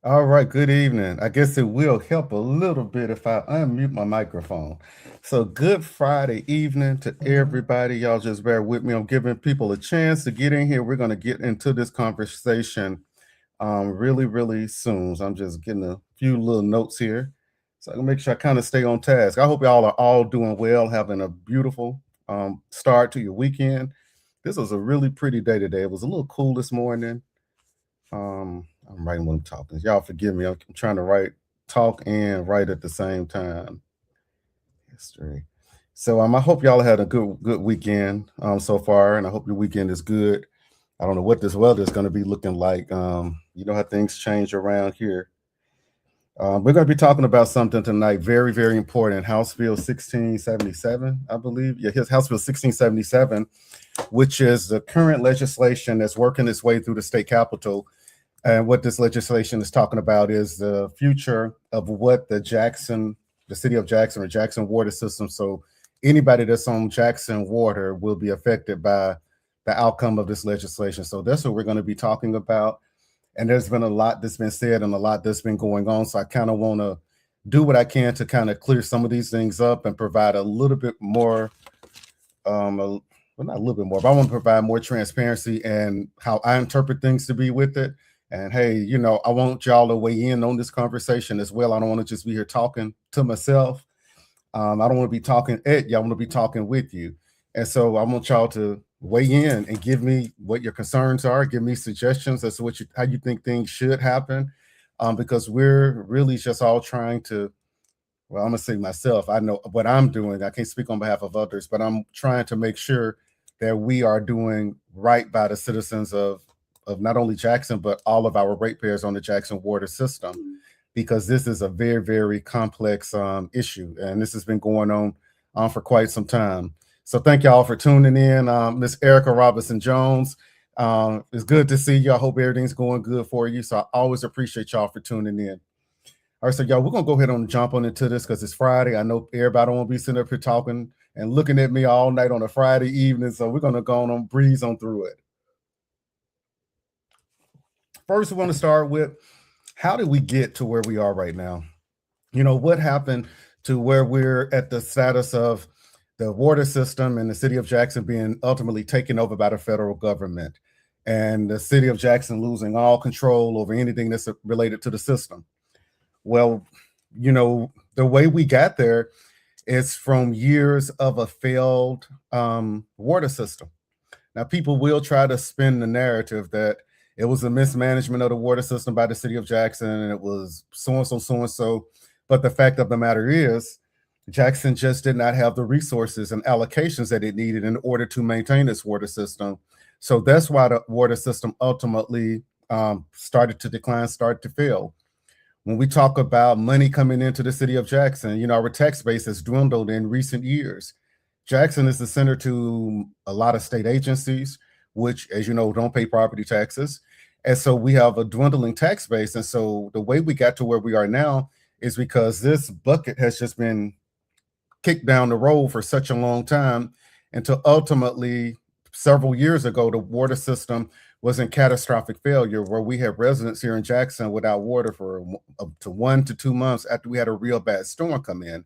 All right, good evening. I guess it will help a little bit if I unmute my microphone. So, good Friday evening to everybody. Y'all just bear with me. I'm giving people a chance to get in here. We're going to get into this conversation really, really soon. So, I'm just getting a few little notes here so I can make sure I kind of stay on task. I hope y'all are all doing well, having a beautiful start to your weekend. This was a really pretty day today. It was a little cool this morning. I'm writing when I'm talking. Y'all forgive me. I'm trying to talk and write at the same time. History. So I hope y'all had a good weekend so far, and I hope your weekend is good. I don't know what this weather is going to be looking like. You know how things change around here. We're going to be talking about something tonight, very, very important. House Bill 1677, I believe. Yeah, here's House Bill 1677, which is the current legislation that's working its way through the state capitol. And what this legislation is talking about is the future of what the city of Jackson or Jackson water system. So anybody that's on Jackson water will be affected by the outcome of this legislation. So that's what we're going to be talking about. And there's been a lot that's been said and a lot that's been going on. So I kind of want to do what I can to kind of clear some of these things up and provide a little bit more, well, not a little bit more, but I want to provide more transparency and how I interpret things to be with it. And hey, I want y'all to weigh in on this conversation as well. I don't want to just be here talking to myself. I don't want to be talking at you. I want to be talking with you. And so I want y'all to weigh in and give me what your concerns are. Give me suggestions as to how you think things should happen, because we're really just all trying to. Well, I'm gonna say myself. I know what I'm doing. I can't speak on behalf of others, but I'm trying to make sure that we are doing right by the citizens of not only Jackson but all of our ratepayers on the Jackson water system, because this is a very, very complex issue, and this has been going on for quite some time. So thank y'all for tuning in. Miss Erica Robinson Jones, it's good to see you. I hope everything's going good for you. So I always appreciate y'all for tuning in. All right, so y'all, we're gonna go ahead and jump on into this because it's Friday. I know everybody won't be sitting up here talking and looking at me all night on a Friday evening, so we're gonna go on and breeze on through it. First, we want to start with how did we get to where we are right now? What happened to where we're at the status of the water system and the city of Jackson being ultimately taken over by the federal government and the city of Jackson losing all control over anything that's related to the system. Well, the way we got there is from years of a failed water system. Now, people will try to spin the narrative that it was a mismanagement of the water system by the city of Jackson and it was so and so, so and so. But the fact of the matter is, Jackson just did not have the resources and allocations that it needed in order to maintain its water system. So that's why the water system ultimately started to decline, started to fail. When we talk about money coming into the city of Jackson, our tax base has dwindled in recent years. Jackson is the center to a lot of state agencies, which, as you know, don't pay property taxes. And so we have a dwindling tax base. And so the way we got to where we are now is because this bucket has just been kicked down the road for such a long time until ultimately several years ago, the water system was in catastrophic failure where we had residents here in Jackson without water for up to 1 to 2 months after we had a real bad storm come in.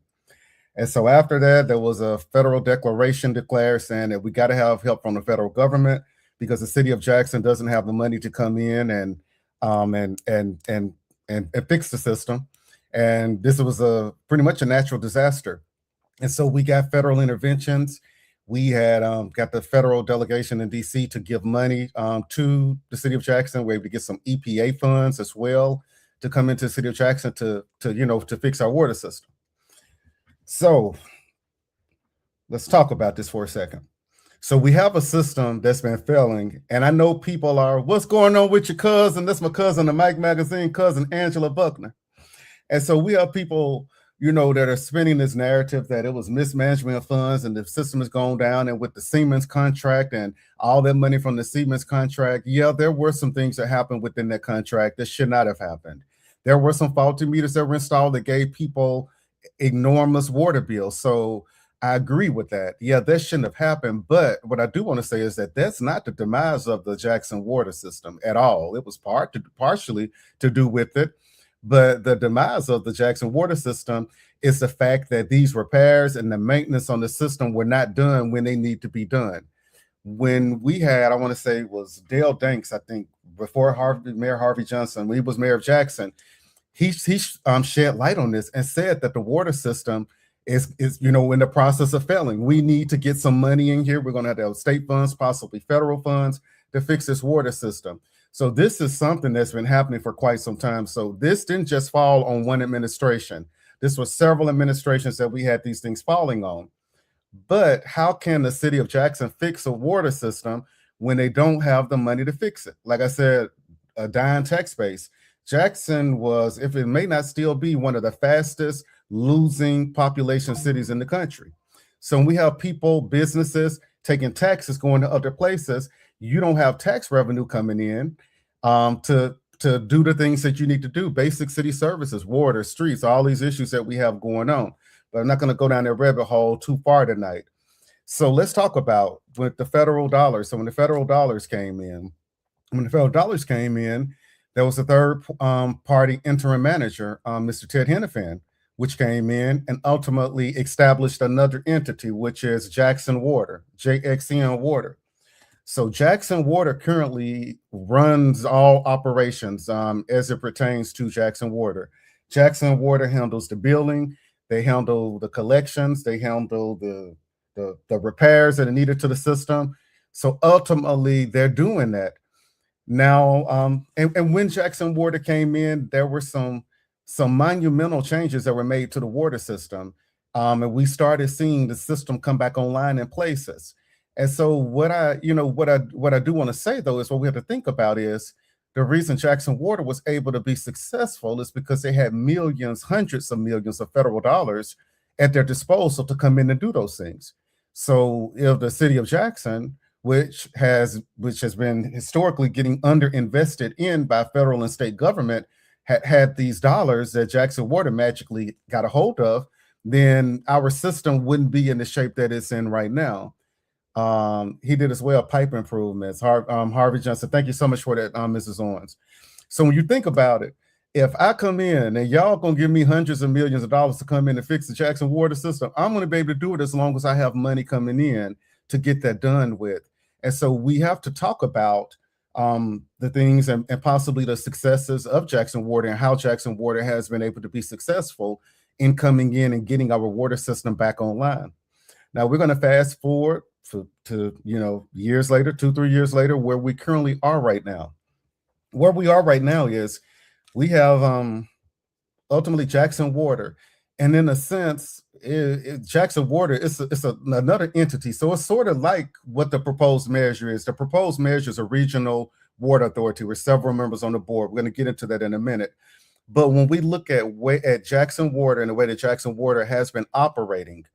And so after that, there was a federal declaration declared saying that we got to have help from the federal government because the city of Jackson doesn't have the money to come in and fix the system. And this was a pretty much a natural disaster. And so we got federal interventions. We had got the federal delegation in DC to give money to the city of Jackson. We were able to get some EPA funds as well to come into the city of Jackson to fix our water system. So let's talk about this for a second. So we have a system that's been failing, and I know people are, what's going on with your cousin? That's my cousin, the Mike Magazine cousin, Angela Buckner. And so we have people, that are spinning this narrative that it was mismanagement of funds and the system has gone down. And with the Siemens contract and all that money from the Siemens contract, yeah, there were some things that happened within that contract that should not have happened. There were some faulty meters that were installed that gave people enormous water bills. So I agree with that. Yeah, that shouldn't have happened. But what I do want to say is that that's not the demise of the Jackson water system at all. It was partially to do with it. But the demise of the Jackson water system is the fact that these repairs and the maintenance on the system were not done when they need to be done. When we had, I want to say it was Dale Danks, I think, before Mayor Harvey Johnson, when he was mayor of Jackson, he shed light on this and said that the water system is in the process of failing. We need to get some money in here. We're going to have to have state funds, possibly federal funds, to fix this water system. So this is something that's been happening for quite some time. So this didn't just fall on one administration. This was several administrations that we had these things falling on. But how can the city of Jackson fix a water system when they don't have the money to fix it? Like I said, a dying tax base. Jackson was, if it may not still be, one of the fastest losing population cities in the country. So when we have people, businesses taking taxes going to other places, you don't have tax revenue coming in to do the things that you need to do, basic city services, water, streets, all these issues that we have going on. But I'm not going to go down that rabbit hole too far tonight. So let's talk about with the federal dollars. So when the federal dollars came in, there was a third party interim manager, Mr. Ted Henifan, which came in and ultimately established another entity, which is Jackson Water, JXN Water. So Jackson Water currently runs all operations as it pertains to Jackson Water. Jackson Water handles the billing, they handle the collections, they handle the repairs that are needed to the system. So ultimately, they're doing that. Now, and when Jackson Water came in, there were some monumental changes that were made to the water system. And we started seeing the system come back online in places. And so what I do want to say though is what we have to think about is the reason Jackson Water was able to be successful is because they had millions, hundreds of millions of federal dollars at their disposal to come in and do those things. So if the city of Jackson, which has been historically getting underinvested in by federal and state government, had these dollars that Jackson Water magically got a hold of, then our system wouldn't be in the shape that it's in right now. He did as well pipe improvements. Harvey Johnson, thank you so much for that, Mrs. Owens. So when you think about it, if I come in and y'all gonna give me hundreds of millions of dollars to come in and fix the Jackson water system, I'm gonna be able to do it as long as I have money coming in to get that done with. And so we have to talk about the things and possibly the successes of Jackson Water and how Jackson Water has been able to be successful in coming in and getting our water system back online. Now we're going to fast forward to years later, 2-3 years later, where we currently are right now. Where we are right now is we have ultimately Jackson Water, and in a sense, Jackson Water is another entity. So it's sort of like what the proposed measure is. The proposed measure is a regional water authority with several members on the board. We're going to get into that in a minute. But when we look at Jackson Water and the way that Jackson Water has been operating,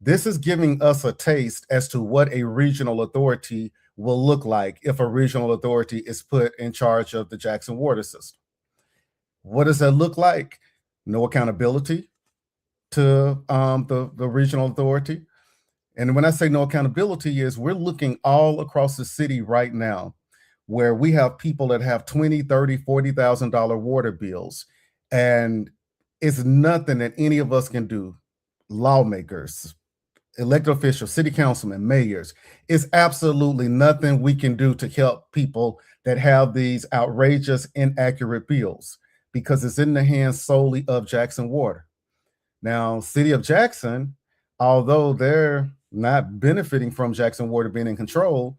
this is giving us a taste as to what a regional authority will look like if a regional authority is put in charge of the Jackson water system. What does that look like? No accountability to the regional authority. And when I say no accountability is we're looking all across the city right now where we have people that have $20,000, $30,000, $40,000 water bills. And it's nothing that any of us can do. Lawmakers, elected officials, city councilmen, mayors, it's absolutely nothing we can do to help people that have these outrageous, inaccurate bills because it's in the hands solely of Jackson Water. Now, City of Jackson, although they're not benefiting from Jackson Water being in control,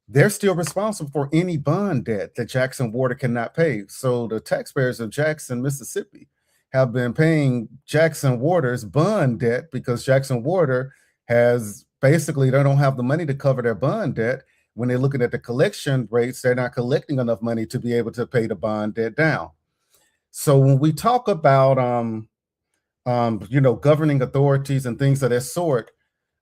they're still responsible for any bond debt that Jackson Water cannot pay. So the taxpayers of Jackson, Mississippi, have been paying Jackson Water's bond debt because Jackson Water has basically, they don't have the money to cover their bond debt. When they're looking at the collection rates, they're not collecting enough money to be able to pay the bond debt down. So when we talk about, governing authorities and things of that sort,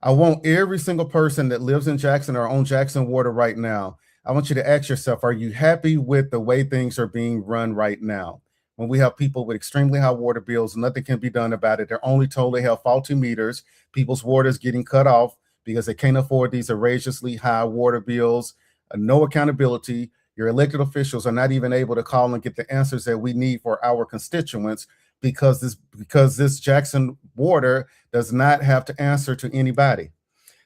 I want every single person that lives in Jackson or on Jackson Water right now, I want you to ask yourself, are you happy with the way things are being run right now? when we have people with extremely high water bills, nothing can be done about it. They're only told they have faulty meters. People's water is getting cut off because they can't afford these outrageously high water bills. No accountability. Your elected officials are not even able to call and get the answers that we need for our constituents because this Jackson Water does not have to answer to anybody.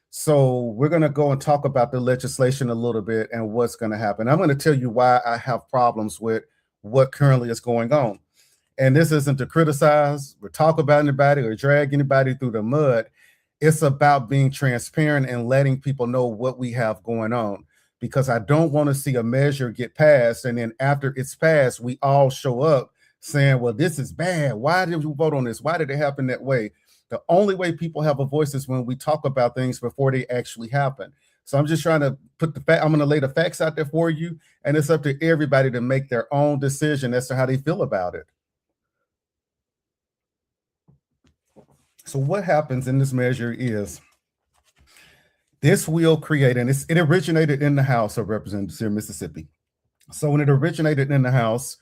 So we're going to go and talk about the legislation a little bit and what's going to happen. I'm going to tell you why I have problems with what currently is going on. And this isn't to criticize or talk about anybody or drag anybody through the mud. It's about being transparent and letting people know what we have going on, because I don't want to see a measure get passed and then after it's passed, we all show up saying, well, this is bad. Why did you vote on this? Why did it happen that way? The only way people have a voice is when we talk about things before they actually happen. So I'm just trying to put the fact, I'm going to lay the facts out there for you, and it's up to everybody to make their own decision as to how they feel about it. So what happens in this measure is this will create, and it originated in the House of Representatives here in Mississippi. So when it originated in the House,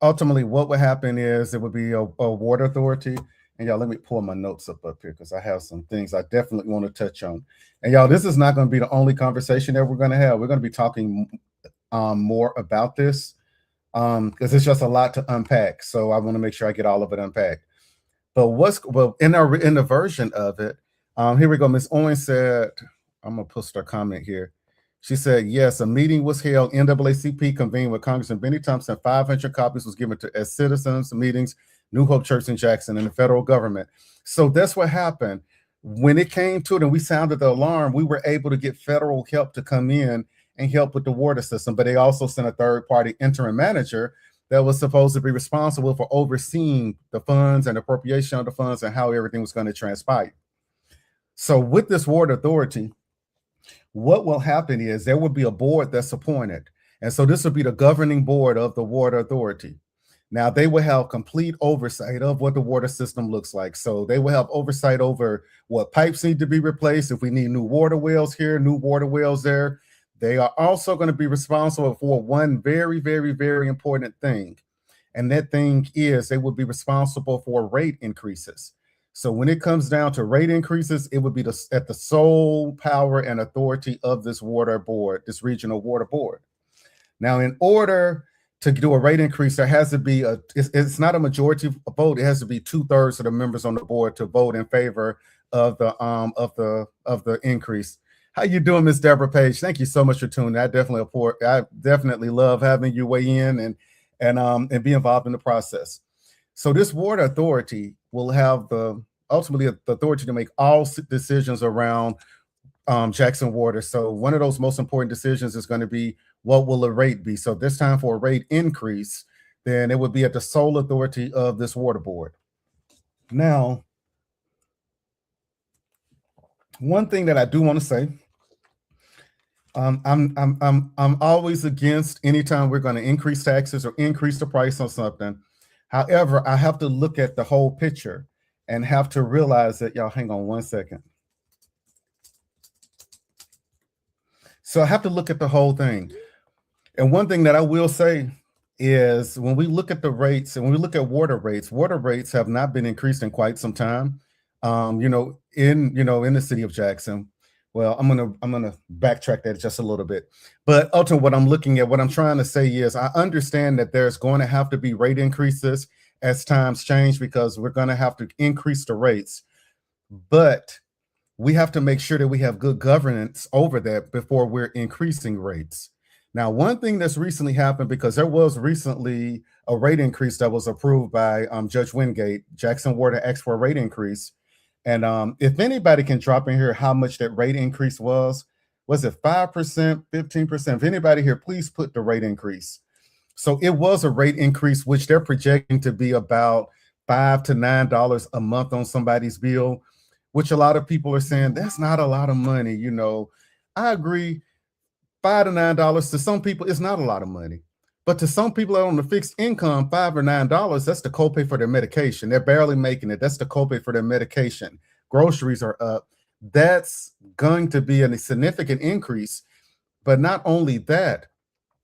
ultimately what would happen is it would be a water authority. And y'all, let me pull my notes up here because I have some things I definitely want to touch on. And y'all, this is not going to be the only conversation that we're going to have. We're going to be talking more about this because it's just a lot to unpack. So I want to make sure I get all of it unpacked. But in the version of it, here we go. Ms. Owens said, I'm going to post her comment here. She said, yes, a meeting was held. NAACP convened with Congressman Benny Thompson. 500 copies was given to as citizens meetings, New Hope Church in Jackson, and the federal government. So that's what happened. When it came to it and we sounded the alarm, we were able to get federal help to come in and help with the water system. But they also sent a third-party interim manager that was supposed to be responsible for overseeing the funds and appropriation of the funds and how everything was going to transpire. So with this water authority, what will happen is there will be a board that's appointed. And so this will be the governing board of the water authority. Now they will have complete oversight of what the water system looks like. So they will have oversight over what pipes need to be replaced. If we need new water wells here, new water wells there. They are also going to be responsible for one very, very, very important thing. And that thing is they will be responsible for rate increases. So when it comes down to rate increases, it would be at the sole power and authority of this water board, this regional water board. Now, in order to do a rate increase, there has to be it's not a majority vote. It has to be 2/3 of the members on the board to vote in favor of the increase. How you doing, Ms. Deborah Page? Thank you so much for tuning in. I definitely love having you weigh in and be involved in the process. So this water authority will have ultimately the authority to make all decisions around Jackson Water. So one of those most important decisions is going to be, what will the rate be? So this time for a rate increase, then it would be at the sole authority of this water board. Now, one thing that I do want to say, I'm always against anytime we're going to increase taxes or increase the price on something. However, I have to look at the whole picture and have to realize that, y'all, hang on one second. So I have to look at the whole thing. And one thing that I will say is when we look at the rates and when we look at water rates have not been increased in quite some time. In the city of Jackson. Well, I'm gonna backtrack that just a little bit. But ultimately, what I'm trying to say is I understand that there's going to have to be rate increases as times change because we're going to have to increase the rates. But we have to make sure that we have good governance over that before we're increasing rates. Now, one thing that's recently happened, because there was recently a rate increase that was approved by Judge Wingate. Jackson Water asked for a rate increase. And if anybody can drop in here how much that rate increase was it 5%, 15%? If anybody here, please put the rate increase. So it was a rate increase, which they're projecting to be about $5 to $9 a month on somebody's bill, which a lot of people are saying that's not a lot of money. I agree. $5 to $9 to some people is not a lot of money. But to some people that are on the fixed income, $5 or $9, that's the copay for their medication. They're barely making it. That's the copay for their medication. Groceries are up. That's going to be a significant increase. But not only that,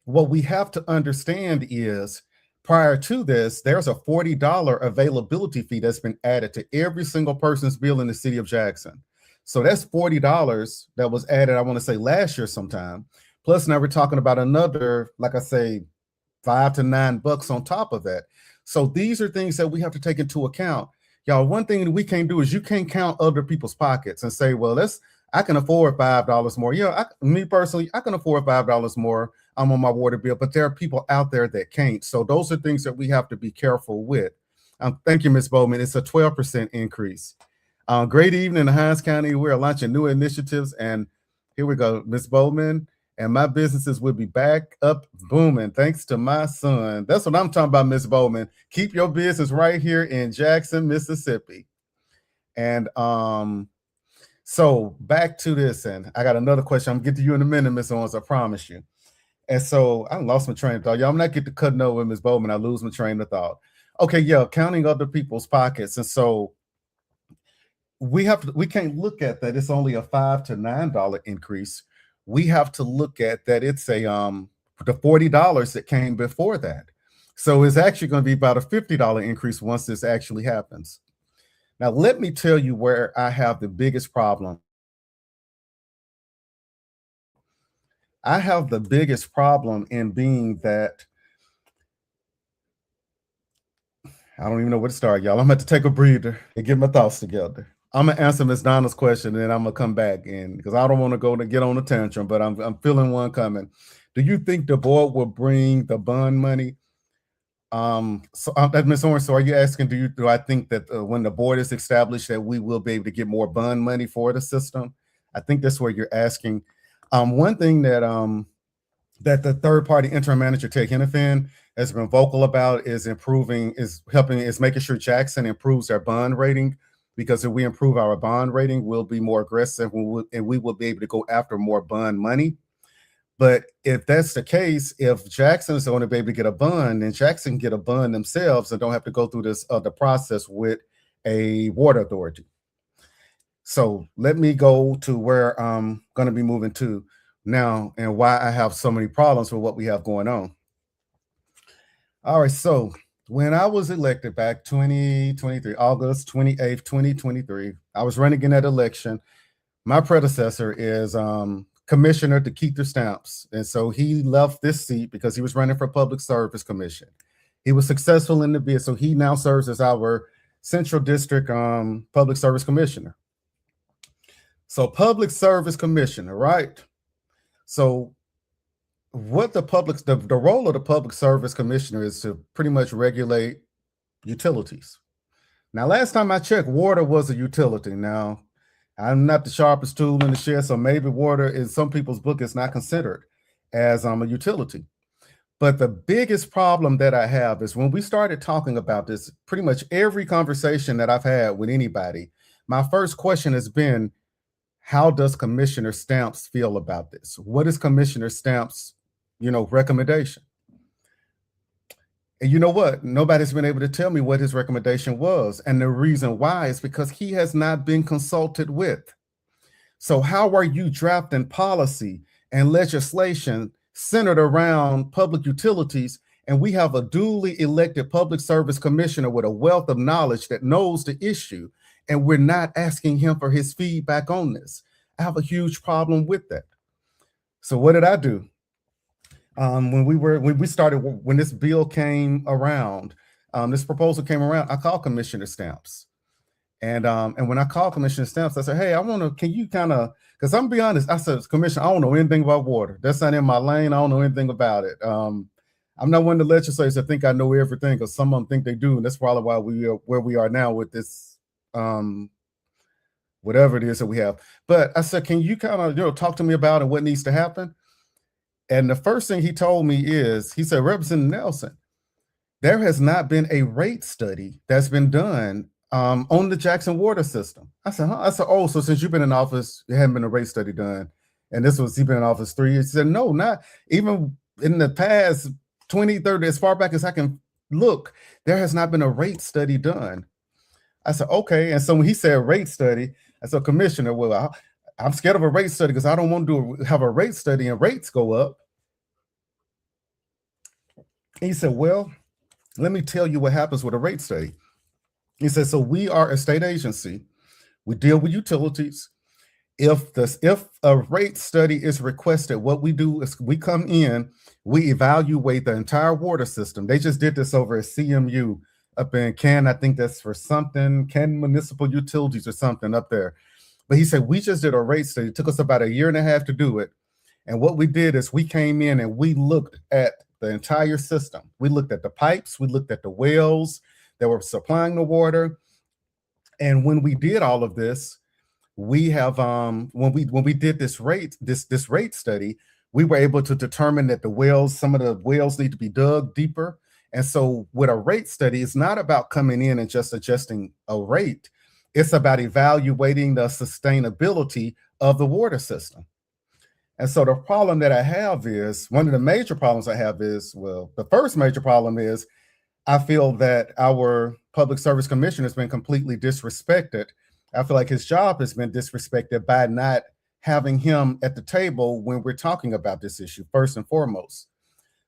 what we have to understand is Prior to this, there's a $40 availability fee that's been added to every single person's bill in the city of Jackson. So that's $40 that was added, I want to say last year sometime. Plus now we're talking about another, like I say, $5 to $9 on top of that. So these are things that we have to take into account. Y'all, one thing that we can't do is you can't count other people's pockets and say, well, I can afford $5 more. Yeah, me personally, I can afford $5 more. I'm on my water bill, but there are people out there that can't. So those are things that we have to be careful with. Thank you, Ms. Bowman. It's a 12% increase. Great evening in Hinds County. We're launching new initiatives, and here we go, Ms. Bowman. And my businesses will be back up booming thanks to my son. That's what I'm talking about, Ms. Bowman. Keep your business right here in Jackson, Mississippi. And so back to this, and I got another question. I'm gonna get to you in a minute, Ms. Owens, I promise you. And so I lost my train of thought. Y'all, I'm not get to cutting over Ms. Bowman. I lose my train of thought. Okay, yeah, counting other people's pockets. And so we can't look at that it's only a $5 to $9 increase. We have to look at that it's a the $40 that came before that. So it's actually going to be about a $50 increase once this actually happens. Now, let me tell you where I have the biggest problem. I have the biggest problem in being that I don't even know where to start, y'all. I'm going to take a breather and get my thoughts together. I'm gonna answer Ms. Donna's question, and then I'm gonna come back in because I don't want to go to get on a tantrum, but I'm feeling one coming. Do you think the board will bring the bond money? Ms. Orange, so are you asking? Do I think that when the board is established, that we will be able to get more bond money for the system? I think that's what you're asking. One thing that that the third-party interim manager Ted Hennepin has been vocal about is making sure Jackson improves their bond rating. Because if we improve our bond rating, we'll be more aggressive and we will be able to go after more bond money. But if that's the case, if Jackson is going to be able to get a bond, then Jackson can get a bond themselves and don't have to go through this other process with a water authority. So let me go to where I'm going to be moving to now and why I have so many problems with what we have going on. All right, so when I was elected back 2023, August 28th, 2023, I was running in that election. My predecessor is Commissioner Dekeither Stamps. And so he left this seat because he was running for Public Service Commission. He was successful in the bid, so he now serves as our Central District Public Service Commissioner. So Public Service Commissioner, right? So what the role of the Public Service Commissioner is to pretty much regulate utilities. Now, last time I checked, water was a utility. Now, I'm not the sharpest tool in the shed, so maybe water in some people's book is not considered as a utility. But the biggest problem that I have is when we started talking about this, pretty much every conversation that I've had with anybody, my first question has been, how does Commissioner Stamps feel about this? What is Commissioner Stamps' recommendation? And you know what? Nobody's been able to tell me what his recommendation was. And the reason why is because he has not been consulted with. So how are you drafting policy and legislation centered around public utilities, and we have a duly elected public service commissioner with a wealth of knowledge that knows the issue, and we're not asking him for his feedback on this? I have a huge problem with that. So what did I do? When this bill came around, this proposal came around, I called Commissioner Stamps. And when I called Commissioner Stamps, I said, hey, can you because I'm gonna be honest, I said, Commissioner, I don't know anything about water. That's not in my lane. I don't know anything about it. I'm not one of the legislators that think I know everything, because some of them think they do. And that's probably why we are where we are now with this, whatever it is that we have. But I said, can you talk to me about it, what needs to happen? And the first thing he told me is, he said, Representative Nelson, there has not been a rate study that's been done on the Jackson water system. I said, huh? I said, oh, so since you've been in office, there hadn't been a rate study done. And he's been in office 3 years. He said, no, not even in the past 20, 30, as far back as I can look, there has not been a rate study done. I said, okay. And so when he said rate study, I said, Commissioner, well, I'm scared of a rate study because I don't want to have a rate study and rates go up. And he said, well, Let me tell you what happens with a rate study. He says, so we are a state agency. We deal with utilities. If a rate study is requested, what we do is we come in, we evaluate the entire water system. They just did this over at CMU up in Canton. I think that's for something, Canton Municipal Utilities or something up there. But he said, we just did a rate study. It took us about 1.5 years to do it. And what we did is we came in and we looked at the entire system. We looked at the pipes, we looked at the wells that were supplying the water. And when we did all of this, we have when we did this rate study, we were able to determine that some of the wells need to be dug deeper. And so with a rate study, it's not about coming in and just adjusting a rate. It's about evaluating the sustainability of the water system. And so the problem that I have is, one of the major problems I have is, well, the first major problem is I feel that our Public Service Commissioner has been completely disrespected. I feel like his job has been disrespected by not having him at the table when we're talking about this issue, first and foremost.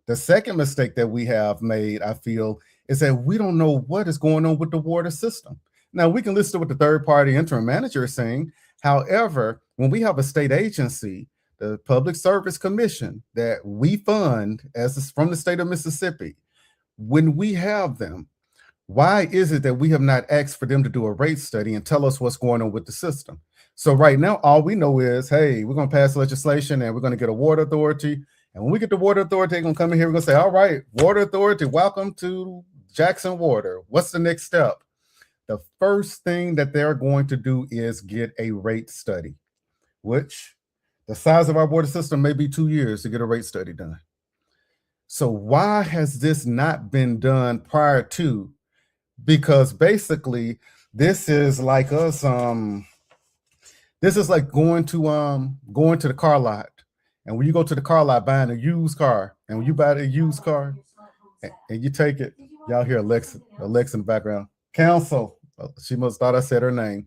The second mistake that we have made, I feel, is that we don't know what is going on with the water system. Now, we can listen to what the third-party interim manager is saying. However, when we have a state agency, the Public Service Commission, that we fund from the state of Mississippi, when we have them, why is it that we have not asked for them to do a rate study and tell us what's going on with the system? So right now, all we know is, hey, we're going to pass legislation and we're going to get a water authority. And when we get the water authority, they're going to come in here, we're going to say, all right, water authority, welcome to Jackson Water. What's the next step? The first thing that they're going to do is get a rate study, which the size of our water system may be 2 years to get a rate study done. So why has this not been done prior to? Because basically, this is like us. This is like going to the car lot, and when you go to the car lot buying a used car, and when you buy a used car, and you take it, y'all hear Alexa in the background. Counsel, she must thought I said her name,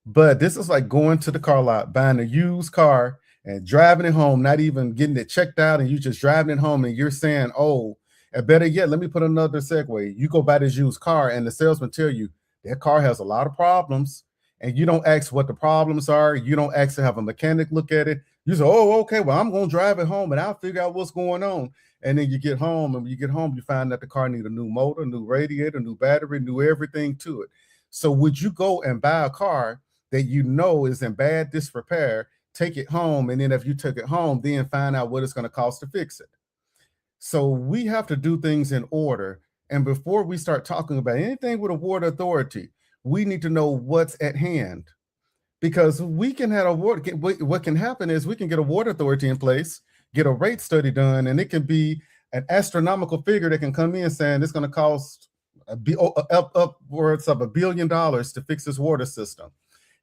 but this is like going to the car lot, buying a used car, and driving it home, not even getting it checked out, and you just driving it home, and you're saying, oh. And better yet, let me put another segue. You go buy this used car and the salesman tell you that car has a lot of problems, and you don't ask what the problems are. You don't ask to have a mechanic look at it. You say, oh, okay, well, I'm going to drive it home and I'll figure out what's going on. And then you get home, and when you get home, you find that the car needs a new motor, new radiator, new battery, new everything to it. So would you go and buy a car that you know is in bad disrepair, take it home, and then if you took it home, then find out what it's going to cost to fix it? So we have to do things in order. And before we start talking about anything with a water authority, we need to know what's at hand. Because we can have what can happen is we can get a water authority in place, get a rate study done, and it can be an astronomical figure that can come in saying it's going to cost upwards of $1 billion to fix this water system.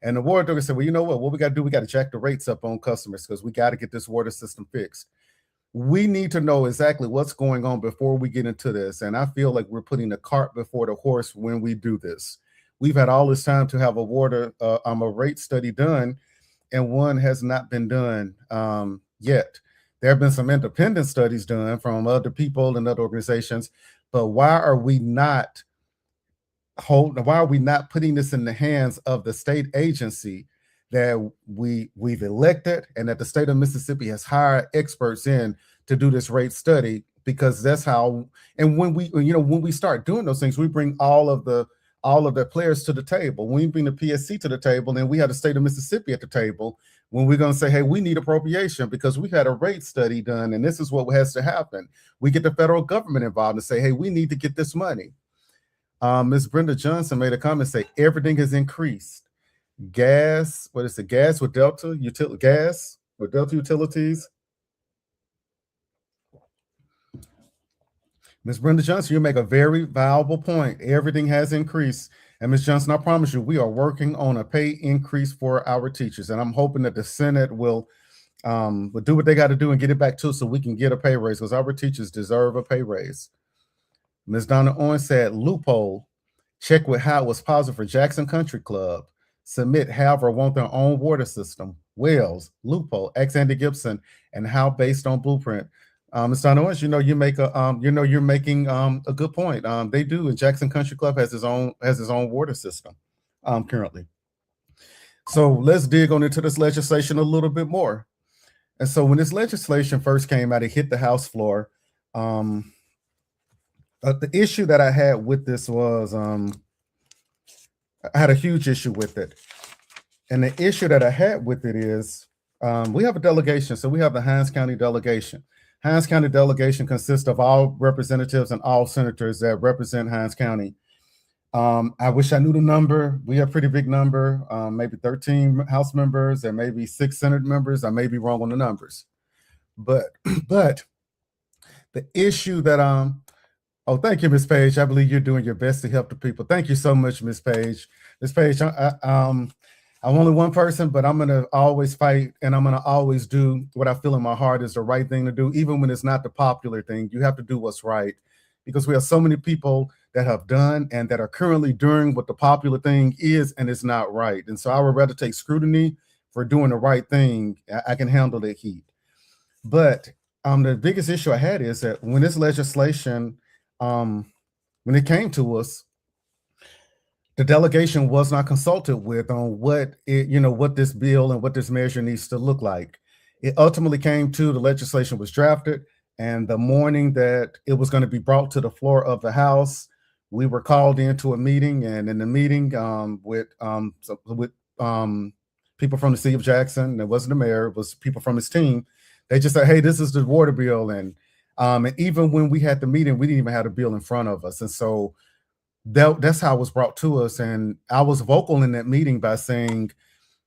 And the water authority said, well, you know what we got to do? We got to jack the rates up on customers because we got to get this water system fixed. We need to know exactly what's going on before we get into this. And I feel like we're putting the cart before the horse when we do this. We've had all this time to have a rate study done, and one has not been done yet. There have been some independent studies done from other people and other organizations, but why are we not putting this in the hands of the state agency that we've elected and that the state of Mississippi has hired experts in to do this rate study? Because that's how, and when we start doing those things, we bring all of the players to the table. When we bring the PSC to the table, and we have the state of Mississippi at the table, when we're going to say, hey, we need appropriation because we had a rate study done, and this is what has to happen. We get the federal government involved and say, hey, we need to get this money. Ms. Brenda Johnson made a comment, say everything has increased. Gas with Delta Utilities. Ms. Brenda Johnson, you make a very valuable point. Everything has increased. And Ms. Johnson, I promise you, we are working on a pay increase for our teachers. And I'm hoping that the Senate will do what they got to do and get it back to us so we can get a pay raise, because our teachers deserve a pay raise. Ms. Donna Owens said, loophole, check with how it was positive for Jackson Country Club. Submit, however, want their own water system. Wells, loophole, ex Andy Gibson, and how based on blueprint. Mr. Owens, you make a you're making a good point. They do, and Jackson Country Club has his own water system currently. So let's dig on into this legislation a little bit more. And so when this legislation first came out, it hit the House floor. Um, the issue that I had with this was I had a huge issue with it. And the issue that I had with it is we have a delegation. So we have the Hinds County delegation. Hinds County delegation consists of all representatives and all senators that represent Hinds County. I wish I knew the number. We have a pretty big number, maybe 13 House members and maybe 6 Senate members. I may be wrong on the numbers. But but the issue that oh, thank you, Ms. Page. I believe you're doing your best to help the people. Thank you so much, Ms. Page. Ms. Page, I'm only one person, but I'm gonna always fight and I'm gonna always do what I feel in my heart is the right thing to do, even when it's not the popular thing. You have to do what's right because we have so many people that have done and that are currently doing what the popular thing is, and it's not right. And so I would rather take scrutiny for doing the right thing. I can handle the heat. But the biggest issue I had is that when this legislation, when it came to us, the delegation was not consulted with on what this bill and what this measure needs to look like. It ultimately came to the legislation was drafted, and the morning that it was going to be brought to the floor of the House, we were called into a meeting, and in the meeting with people from the city of Jackson, it wasn't the mayor, it was people from his team. They just said, "Hey, this is the water bill," and even when we had the meeting, we didn't even have the bill in front of us, and so that's how it was brought to us. And I was vocal in that meeting by saying,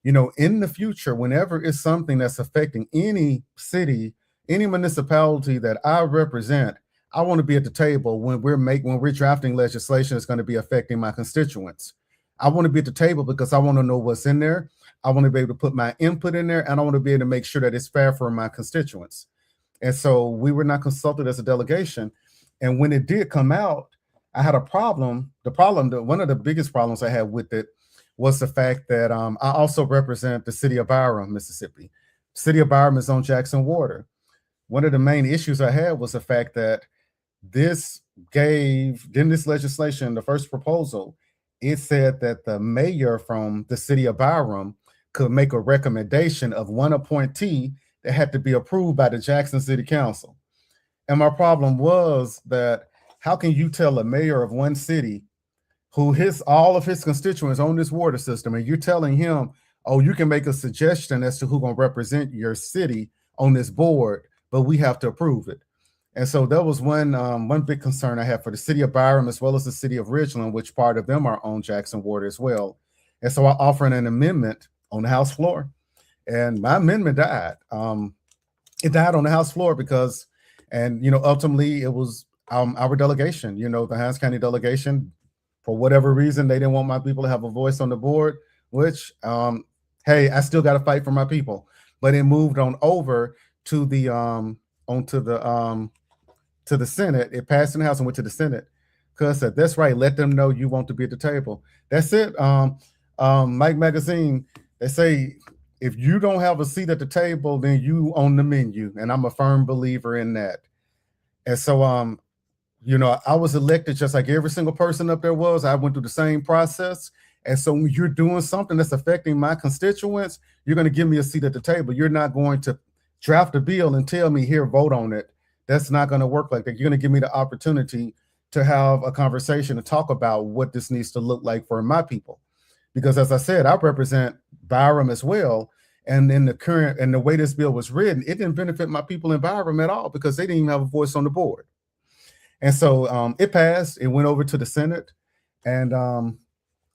in the future, whenever it's something that's affecting any city, any municipality that I represent, I want to be at the table when we're drafting legislation that's going to be affecting my constituents. I want to be at the table because I want to know what's in there. I want to be able to put my input in there, and I want to be able to make sure that it's fair for my constituents. And so we were not consulted as a delegation. And when it did come out, I had a problem. One of the biggest problems I had with it was the fact that I also represent the city of Byram, Mississippi. City of Byram is on Jackson Water. One of the main issues I had was the fact that this legislation, the first proposal, it said that the mayor from the city of Byram could make a recommendation of one appointee that had to be approved by the Jackson City Council. And my problem was that how can you tell a mayor of one city who all of his constituents on this water system, and you're telling him, oh, you can make a suggestion as to who's going to represent your city on this board, but we have to approve it. And so that was one big concern I had for the city of Byram as well as the city of Ridgeland, which part of them are on Jackson Water as well. And so I offered an amendment on the House floor, and my amendment died. It died on the House floor because, ultimately it was our delegation, the Hinds County delegation, for whatever reason, they didn't want my people to have a voice on the board, which, hey, I still got to fight for my people. But it moved on over to the to the Senate. It passed in the House and went to the Senate. Because said, that's right, let them know you want to be at the table. That's it. Mike Magazine, they say, if you don't have a seat at the table, then you own the menu. And I'm a firm believer in that. And so, I was elected just like every single person up there was. I went through the same process. And so when you're doing something that's affecting my constituents, you're going to give me a seat at the table. You're not going to draft a bill and tell me, here, vote on it. That's not going to work like that. You're going to give me the opportunity to have a conversation and talk about what this needs to look like for my people. Because as I said, I represent Byram as well. And in the way this bill was written, it didn't benefit my people in Byram at all because they didn't even have a voice on the board. And so it passed. It went over to the Senate. And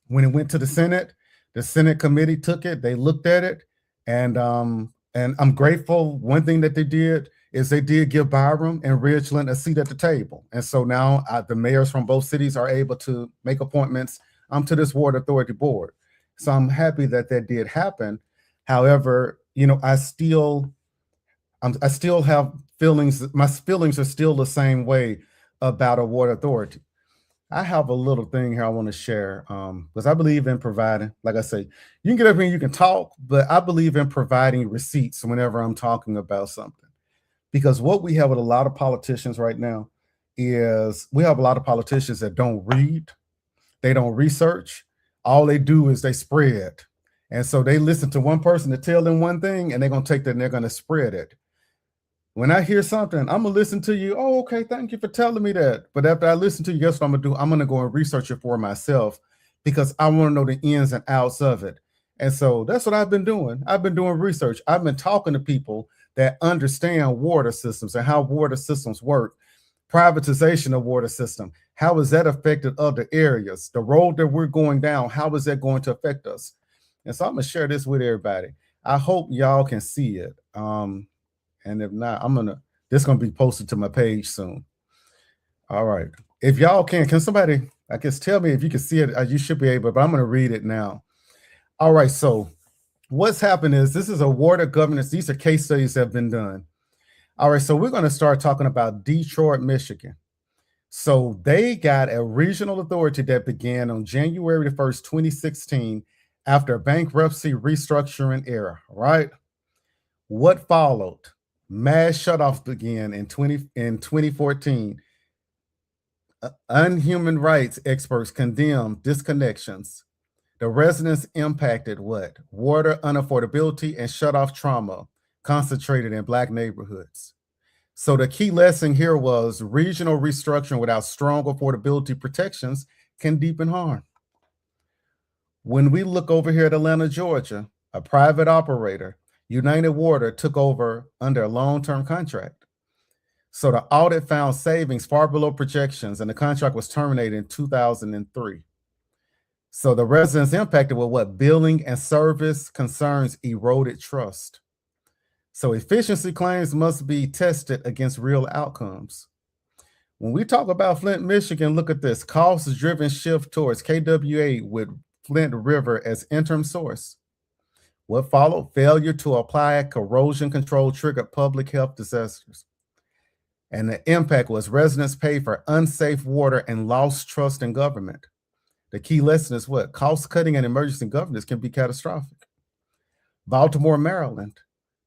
when it went to the Senate committee took it. They looked at it. And I'm grateful. One thing that they did is they did give Byram and Ridgeland a seat at the table. And so now the mayors from both cities are able to make appointments to this Water Authority board. So I'm happy that did happen. However, I still have feelings. My feelings are still the same way about a water authority. I have a little thing here I want to share because I believe in providing, like I say, you can get up here and you can talk, but I believe in providing receipts whenever I'm talking about something. Because what we have with a lot of politicians right now is we have a lot of politicians that don't read, they don't research. All they do is they spread. And so they listen to one person to tell them one thing, and they're going to take that and they're going to spread it. When I hear something, I'm going to listen to you. Oh, okay. Thank you for telling me that. But after I listen to you, guess what I'm going to do? I'm going to go and research it for myself because I want to know the ins and outs of it. And so that's what I've been doing. I've been doing research. I've been talking to people that understand water systems and how water systems work, privatization of water system. How has that affected other areas? The road that we're going down, how is that going to affect us? And so I'm going to share this with everybody. I hope y'all can see it. And if not, this is going to be posted to my page soon. All right. If y'all can somebody, I guess, tell me if you can see it? You should be able, but I'm going to read it now. All right. So what's happened is this is a water governance. These are case studies that have been done. All right. So we're going to start talking about Detroit, Michigan. So they got a regional authority that began on January the 1st, 2016, after a bankruptcy restructuring era, right? What followed? Mass shutoffs began in 2014. Unhuman rights experts condemned disconnections. The residents impacted what? Water unaffordability and shutoff trauma concentrated in Black neighborhoods. So the key lesson here was regional restructuring without strong affordability protections can deepen harm. When we look over here at Atlanta, Georgia, a private operator, United Water, took over under a long-term contract. So the audit found savings far below projections, and the contract was terminated in 2003. So the residents impacted with what? Billing and service concerns eroded trust. So efficiency claims must be tested against real outcomes. When we talk about Flint, Michigan, look at this. Cost-driven shift towards KWA with Flint River as interim source. What followed? Failure to apply corrosion control triggered public health disasters. And the impact was residents paid for unsafe water and lost trust in government. The key lesson is what? Cost cutting and emergency governance can be catastrophic. Baltimore, Maryland.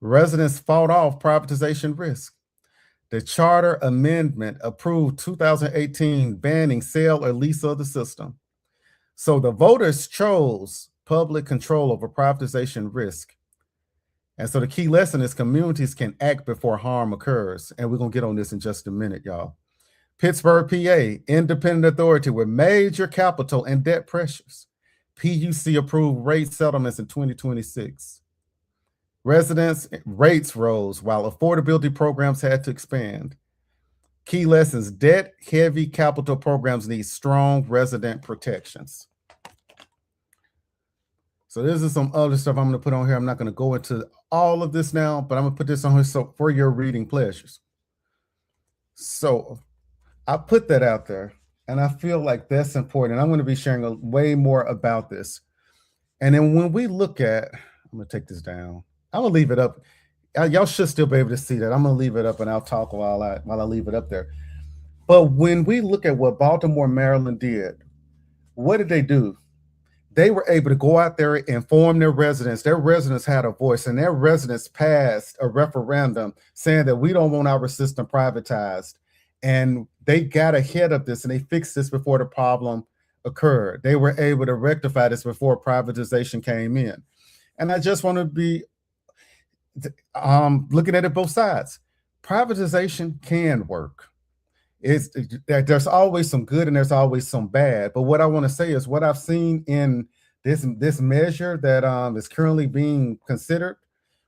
Residents fought off privatization risk. The charter amendment approved 2018 banning sale or lease of the system. So the voters chose public control over privatization risk. And so the key lesson is communities can act before harm occurs. And we're going to get on this in just a minute, y'all. Pittsburgh, PA, independent authority with major capital and debt pressures. PUC approved rate settlements in 2026. Residents' rates rose while affordability programs had to expand. Key lessons: debt-heavy capital programs need strong resident protections. So this is some other stuff I'm going to put on here. I'm not going to go into all of this now, but I'm going to put this on here so for your reading pleasures. So I put that out there, and I feel like that's important. I'm going to be sharing way more about this. And then when we look at, I'm going to take this down. I'm going to leave it up. Y'all should still be able to see that. I'm going to leave it up, and I'll talk while I leave it up there. But when we look at what Baltimore, Maryland did, what did they do? They were able to go out there and inform their residents. Their residents had a voice, and their residents passed a referendum saying that we don't want our system privatized. And they got ahead of this, and they fixed this before the problem occurred. They were able to rectify this before privatization came in. And I just want to be looking at it both sides. Privatization can work. There's always some good and there's always some bad. But what I want to say is what I've seen in this measure that is currently being considered,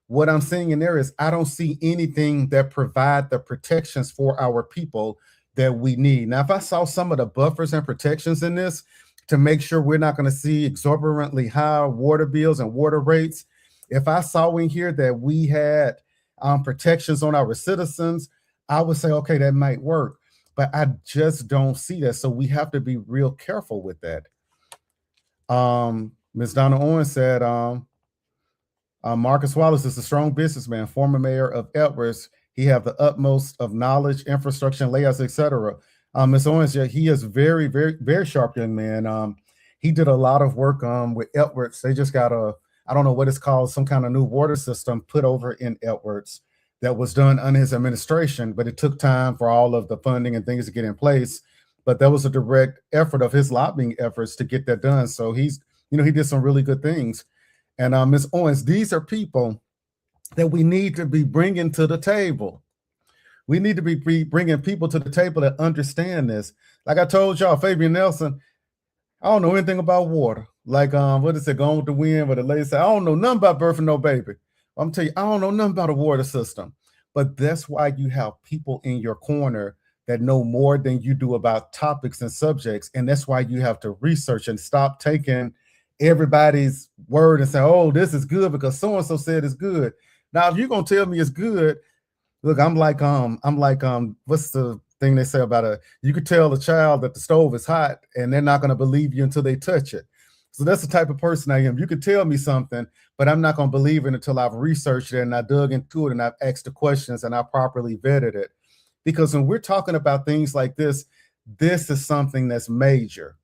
what I'm seeing in there is I don't see anything that provide the protections for our people that we need. Now, if I saw some of the buffers and protections in this to make sure we're not going to see exorbitantly high water bills and water rates, if I saw in here that we had protections on our citizens, I would say, okay, that might work. But I just don't see that. So we have to be real careful with that. Ms. Donna Owens said, Marcus Wallace is a strong businessman, former mayor of Edwards. He have the utmost of knowledge, infrastructure, layouts, etc. Ms. Owens, yeah, he is very, very, very sharp young man. He did a lot of work with Edwards. They just got I don't know what it's called, some kind of new water system put over in Edwards that was done under his administration, but it took time for all of the funding and things to get in place. But that was a direct effort of his lobbying efforts to get that done. So he's, he did some really good things. And Ms. Owens, these are people that we need to be bringing to the table. We need to be bringing people to the table that understand this. Like I told y'all, Fabian Nelson, I don't know anything about water. Like, what is it, Gone with the Wind, where the lady said, I don't know nothing about birthing no baby. I'm telling you, I don't know nothing about a water system. But that's why you have people in your corner that know more than you do about topics and subjects. And that's why you have to research and stop taking everybody's word and say, oh, this is good because so-and-so said it's good. Now, if you're going to tell me it's good, look, I'm like, what's the thing they say about you could tell a child that the stove is hot and they're not going to believe you until they touch it. So that's the type of person I am. You could tell me something, but I'm not going to believe it until I've researched it and I dug into it and I've asked the questions and I properly vetted it. Because when we're talking about things like this is something that's major.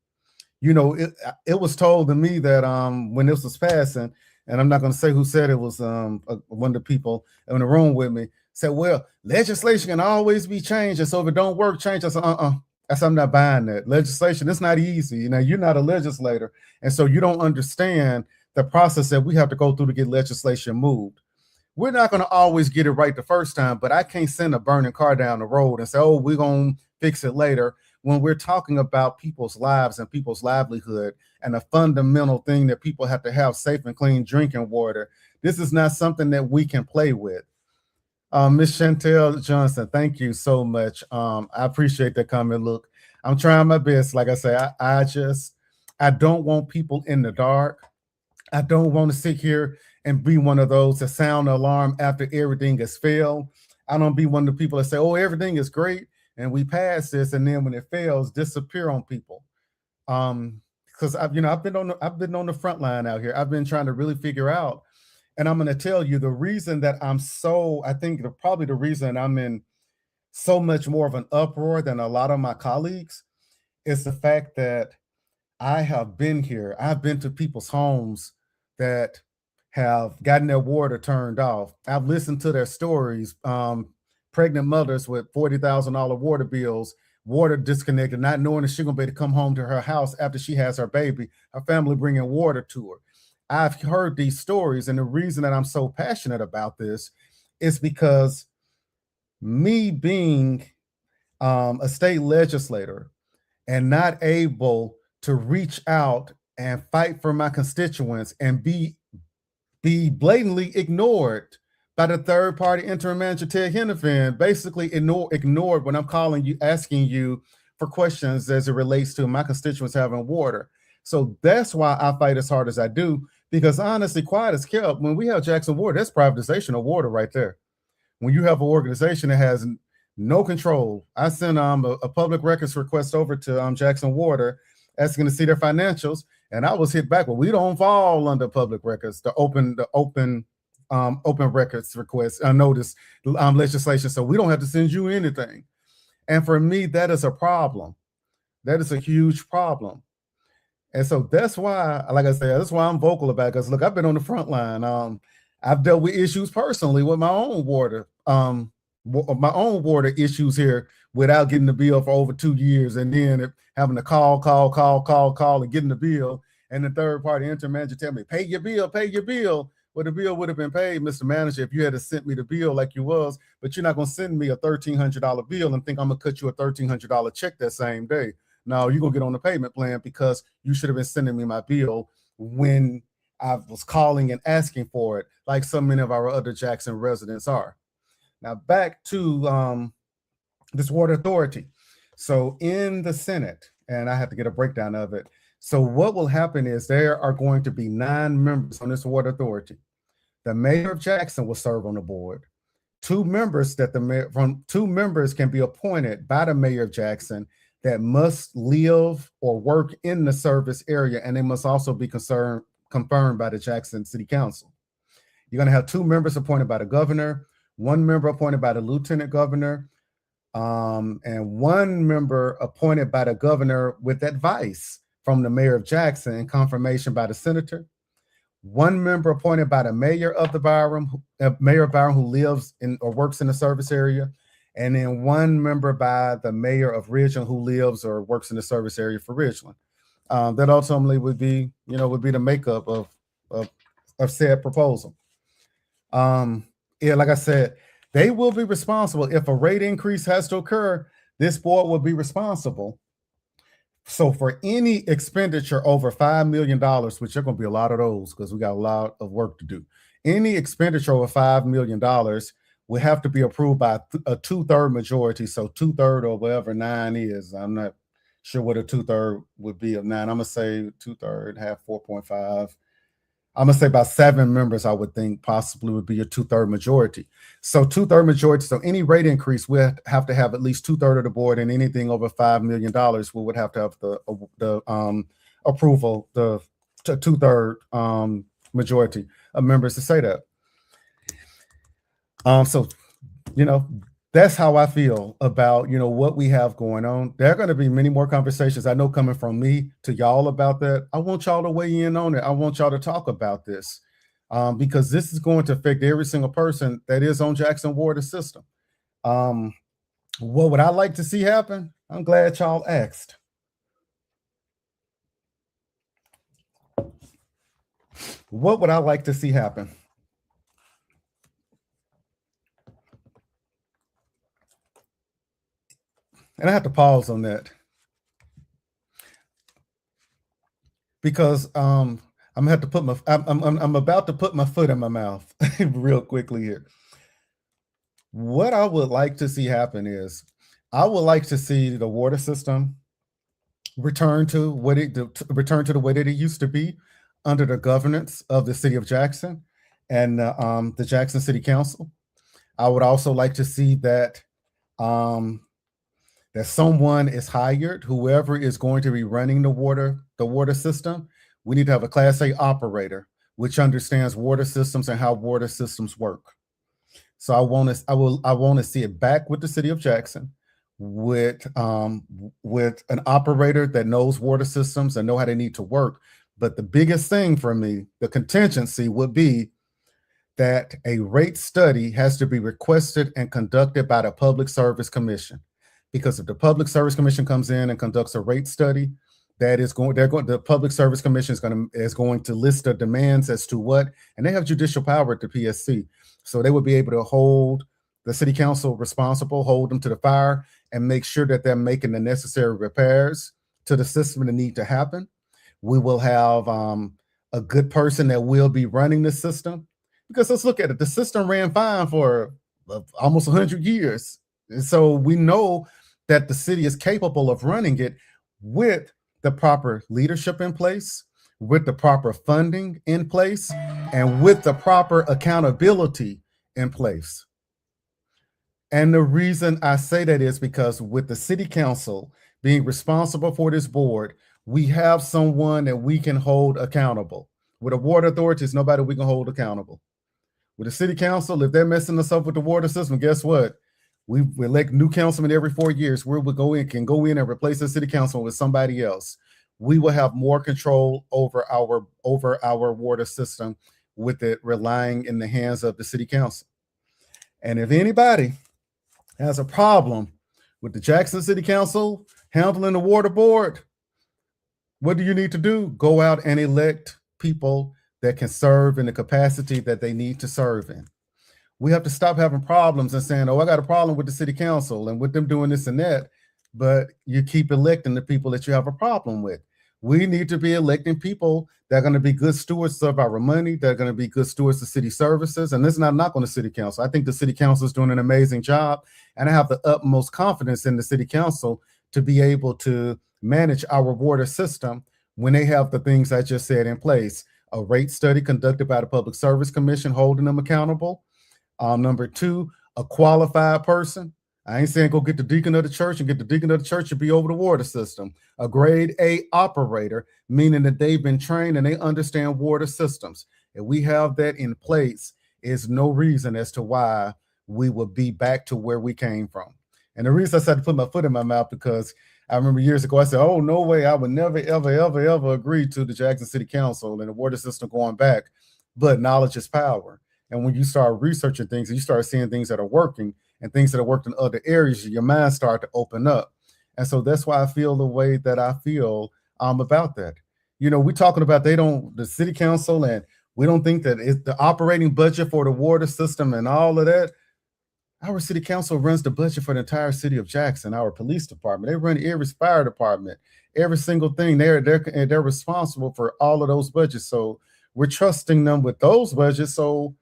It was told to me that when this was passing, and I'm not going to say who said it, was one of the people in the room with me, said, well, legislation can always be changed. And so if it don't work, change. I said, I said, I'm not buying that. Legislation, it's not easy. You're not a legislator. And so you don't understand the process that we have to go through to get legislation moved. We're not going to always get it right the first time, but I can't send a burning car down the road and say, oh, we're going to fix it later, when we're talking about people's lives and people's livelihood and a fundamental thing that people have to have safe and clean drinking water. This is not something that we can play with. Ms. Chantel Johnson, thank you so much. I appreciate that comment. Look, I'm trying my best. Like I say, I don't want people in the dark. I don't want to sit here and be one of those that sound the alarm after everything has failed. I don't be one of the people that say, oh, everything is great and we pass this, and then when it fails, disappear on people. Because I've been on the front line out here. I've been trying to really figure out. And I'm going to tell you the reason that probably the reason I'm in so much more of an uproar than a lot of my colleagues is the fact that I have been here. I've been to people's homes that have gotten their water turned off. I've listened to their stories. Pregnant mothers with $40,000 water bills, water disconnected, not knowing if she's going to be able to come home to her house after she has her baby, her family bringing water to her. I've heard these stories, and the reason that I'm so passionate about this is because me being a state legislator and not able to reach out and fight for my constituents and be blatantly ignored by the third-party interim manager, Ted Henifin, basically ignored when I'm calling you, asking you for questions as it relates to my constituents having water. So that's why I fight as hard as I do, because honestly, quiet as kept, when we have Jackson Water, that's privatization of water right there. When you have an organization that has no control. I sent a public records request over to Jackson Water asking to see their financials, and I was hit back, well, we don't fall under public records, the open records request, notice legislation, so we don't have to send you anything. And for me, that is a problem. That is a huge problem. And so that's why, like I said, that's why I'm vocal about it, because look, I've been on the front line. I've dealt with issues personally with my own water issues here without getting the bill for over 2 years, and then having to call and getting the bill, and the third party interim manager tell me, pay your bill. Well, the bill would have been paid, Mr. Manager, if you had sent me the bill like you was, but you're not going to send me a $1,300 bill and think I'm going to cut you a $1,300 check that same day. No, you're going to get on the payment plan because you should have been sending me my bill when I was calling and asking for it, like so many of our other Jackson residents are. Now, back to this water authority. So in the Senate, and I have to get a breakdown of it. So what will happen is there are going to be 9 members on this water authority. The mayor of Jackson will serve on the board. 2 members can be appointed by the mayor of Jackson that must live or work in the service area, and they must also be confirmed by the Jackson City Council. You're going to have 2 members appointed by the governor, 1 member appointed by the lieutenant governor, and 1 member appointed by the governor with advice from the mayor of Jackson and confirmation by the senator. one member appointed by the mayor of the Mayor of Byram who lives in or works in the service area, and then one member by the mayor of Ridgeland who lives or works in the service area for Ridgeland. That ultimately would be the makeup of said proposal. Yeah, like I said, they will be responsible if a rate increase has to occur. This board will be responsible. So for any expenditure over $5 million, which are going to be a lot of those because we got a lot of work to do, any expenditure over $5 million will have to be approved by a 2/3 majority. So 2/3 or whatever 9 is. I'm not sure what a 2/3 would be of 9. I'm gonna say 2/3, half 4.5. I'm gonna say about 7 members, I would think possibly would be a 2/3 majority. So 2/3 majority. So any rate increase will have to have at least 2/3 of the board, and anything over $5 million, we would have to have the approval, the 2/3 majority of members to say that. So that's how I feel about what we have going on. There are going to be many more conversations, I know, coming from me to y'all about that. I want y'all to weigh in on it. I want y'all to talk about this because this is going to affect every single person that is on Jackson Water System. What would I like to see happen? I'm glad y'all asked. What would I like to see happen? And I have to pause on that because I'm gonna have to put I'm about to put my foot in my mouth real quickly here. What I would like to see happen is I would like to see the water system return to the way that it used to be under the governance of the city of Jackson and the Jackson City Council. I would also like to see that that someone is hired, whoever is going to be running the water system. We need to have a Class A operator, which understands water systems and how water systems work. So I want to see it back with the city of Jackson, with an operator that knows water systems and know how they need to work. But the biggest thing for me, the contingency would be that a rate study has to be requested and conducted by the Public Service Commission. Because if the Public Service Commission comes in and conducts a rate study, the Public Service Commission is going to list the demands as to what, and they have judicial power at the PSC. So they would be able to hold the city council responsible, hold them to the fire, and make sure that they're making the necessary repairs to the system that need to happen. We will have a good person that will be running the system. Because let's look at it. The system ran fine for almost 100 years. And so we know that the city is capable of running it with the proper leadership in place, with the proper funding in place, and with the proper accountability in place. And the reason I say that is because with the city council being responsible for this board, we have someone that we can hold accountable. With the water authorities, nobody we can hold accountable. With the city council, if they're messing us up with the water system, guess what? We elect new councilmen every 4 years. Where we can go in and replace the city council with somebody else. We will have more control over our water system with it relying in the hands of the city council. And if anybody has a problem with the Jackson City Council handling the water board, what do you need to do? Go out and elect people that can serve in the capacity that they need to serve in. We have to stop having problems and saying, oh, I got a problem with the city council and with them doing this and that, but you keep electing the people that you have a problem with. We need to be electing people that are going to be good stewards of our money, that are going to be good stewards of city services. And this is not a knock on the city council. I think the city council is doing an amazing job, and I have the utmost confidence in the city council to be able to manage our water system when they have the things I just said in place. A rate study conducted by the Public Service Commission holding them accountable. Number 2, a qualified person. I ain't saying go get the deacon of the church and get the deacon of the church to be over the water system. A grade A operator, meaning that they've been trained and they understand water systems. If we have that in place, is no reason as to why we would be back to where we came from. And the reason I said to put my foot in my mouth because I remember years ago, I said, oh, no way, I would never, ever, ever, ever agree to the Jackson City Council and the water system going back. But knowledge is power. And when you start researching things and you start seeing things that are working and things that have worked in other areas, your mind start to open up. And so that's why I feel the way that I feel about that. We're talking about the city council, and we don't think that it's the operating budget for the water system and all of that. Our city council runs the budget for the entire city of Jackson, our police department. They run every fire department, every single thing. They're responsible for all of those budgets. So we're trusting them with those budgets. So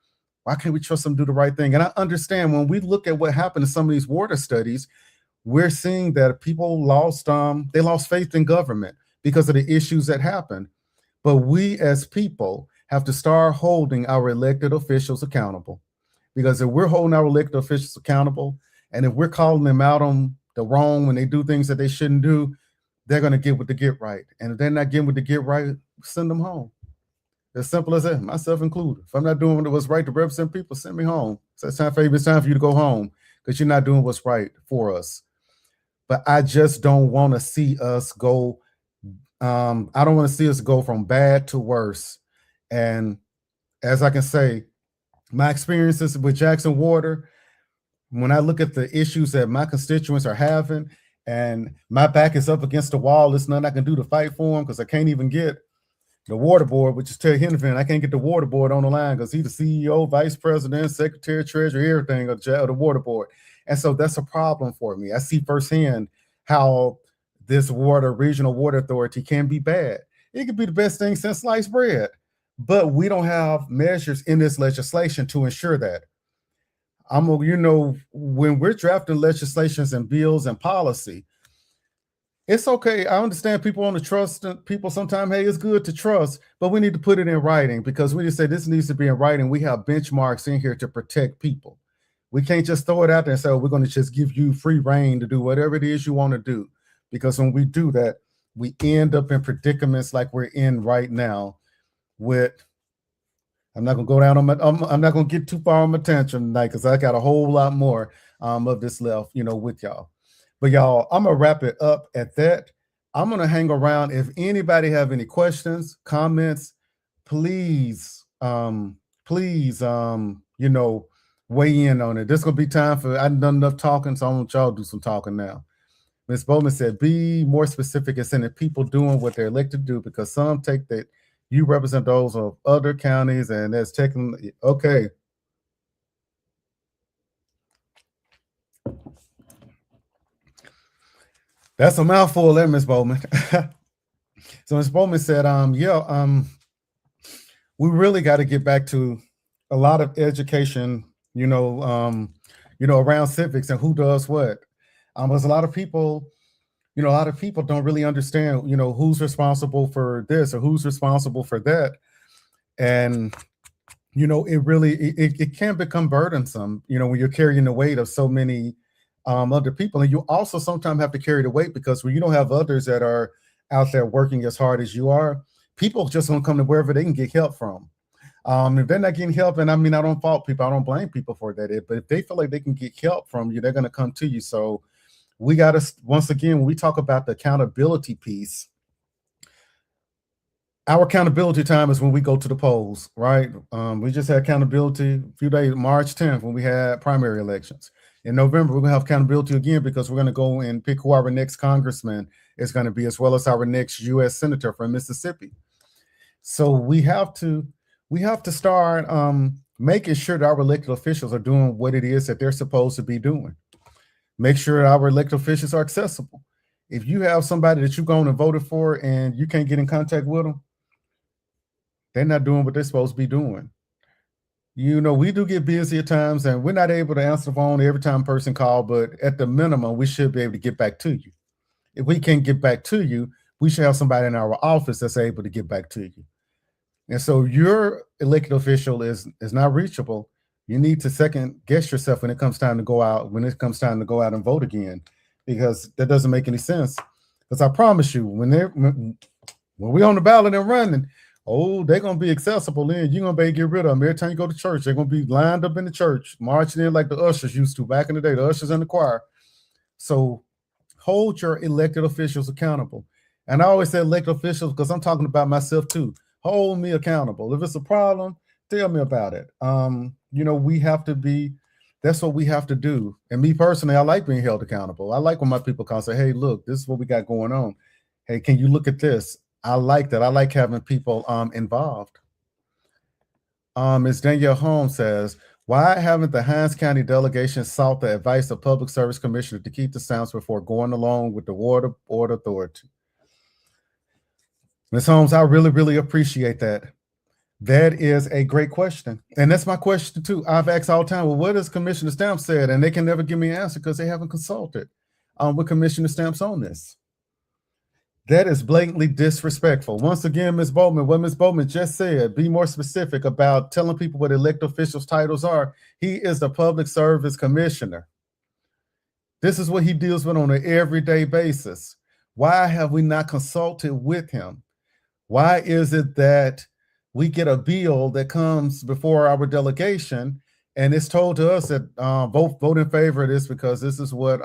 why can't we trust them to do the right thing? And I understand when we look at what happened in some of these water studies, we're seeing that people lost faith in government because of the issues that happened. But we as people have to start holding our elected officials accountable. Because if we're holding our elected officials accountable, and if we're calling them out on the wrong when they do things that they shouldn't do, they're going to get with the get right. And if they're not getting with the get right, send them home. As simple as that, myself included. If I'm not doing what's right to represent people, send me home. So it's time for you to go home because you're not doing what's right for us. But I just don't want to see us go. I don't want to see us go from bad to worse. And as I can say, my experiences with Jackson Water, when I look at the issues that my constituents are having, and my back is up against the wall, there's nothing I can do to fight for them because I can't even get the water board, which is Ted Henderson. I can't get the water board on the line because he's the CEO, vice president, secretary, treasurer, everything of the water board. And so that's a problem for me. I see firsthand how this regional water authority can be bad. It could be the best thing since sliced bread, but we don't have measures in this legislation to ensure that. When we're drafting legislations and bills and policy, it's okay. I understand people want to trust people sometimes. Hey, it's good to trust, but we need to put it in writing because we just say this needs to be in writing. We have benchmarks in here to protect people. We can't just throw it out there and say, oh, we're going to just give you free reign to do whatever it is you want to do. Because when we do that, we end up in predicaments like we're in right now with, I'm not going to go down on I'm not going to get too far on my tantrum tonight because I got a whole lot more of this left, with y'all. But y'all, I'm going to wrap it up at that. I'm going to hang around. If anybody have any questions, comments, please, weigh in on it. This is going to be time for, I've done enough talking, so I want y'all to do some talking now. Ms. Bowman said, be more specific in sending people doing what they're elected to do because some take that you represent those of other counties and that's taking, okay. That's a mouthful there, Ms. Bowman. So Ms. Bowman said, we really got to get back to a lot of education, around civics and who does what. There's a lot of people don't really understand, who's responsible for this or who's responsible for that. And, it can become burdensome, when you're carrying the weight of so many other people. And you also sometimes have to carry the weight because when you don't have others that are out there working as hard as you are, people just don't come to wherever they can get help from. If they're not getting help, and I don't fault people, I don't blame people for that. But if they feel like they can get help from you, they're going to come to you. So we got to, once again, when we talk about the accountability piece, our accountability time is when we go to the polls, right? We just had accountability a few days, March 10th, when we had primary elections. In November, we're going to have accountability again because we're going to go and pick who our next congressman is going to be, as well as our next U.S. senator from Mississippi. So we have to start making sure that our elected officials are doing what it is that they're supposed to be doing. Make sure our elected officials are accessible. If you have somebody that you've gone and voted for and you can't get in contact with them, they're not doing what they're supposed to be doing. We do get busy at times and we're not able to answer the phone every time a person calls, but at the minimum, we should be able to get back to you. If we can't get back to you, we should have somebody in our office that's able to get back to you. And so your elected official is not reachable. You need to second guess yourself when it comes time to go out and vote again, because that doesn't make any sense. Because I promise you, when we're on the ballot and running, they're going to be accessible. Then you're going to be able to get rid of them. Every time you go to church, they're going to be lined up in the church, marching in like the ushers used to back in the day, the ushers and the choir. So hold your elected officials accountable. And I always say elected officials because I'm talking about myself too. Hold me accountable. If it's a problem, tell me about it. We have to be, that's what we have to do. And me personally, I like being held accountable. I like when my people come say, hey, look, this is what we got going on. Hey, can you look at this? I like that. I like having people involved. Ms. Danielle Holmes says, why haven't the Hinds County delegation sought the advice of Public Service Commissioner to keep the stamps before going along with the Water Board Authority? Ms. Holmes, I really, really appreciate that. That is a great question. And that's my question too. I've asked all the time, well, what has Commissioner Stamps said? And they can never give me an answer because they haven't consulted with Commissioner Stamps on this. That is blatantly disrespectful. Once again, Ms. Bowman, what Ms. Bowman just said, be more specific about telling people what elected officials' titles are. He is the Public Service Commissioner. This is what he deals with on an everyday basis. Why have we not consulted with him? Why is it that we get a bill that comes before our delegation and it's told to us that vote in favor of this because this is what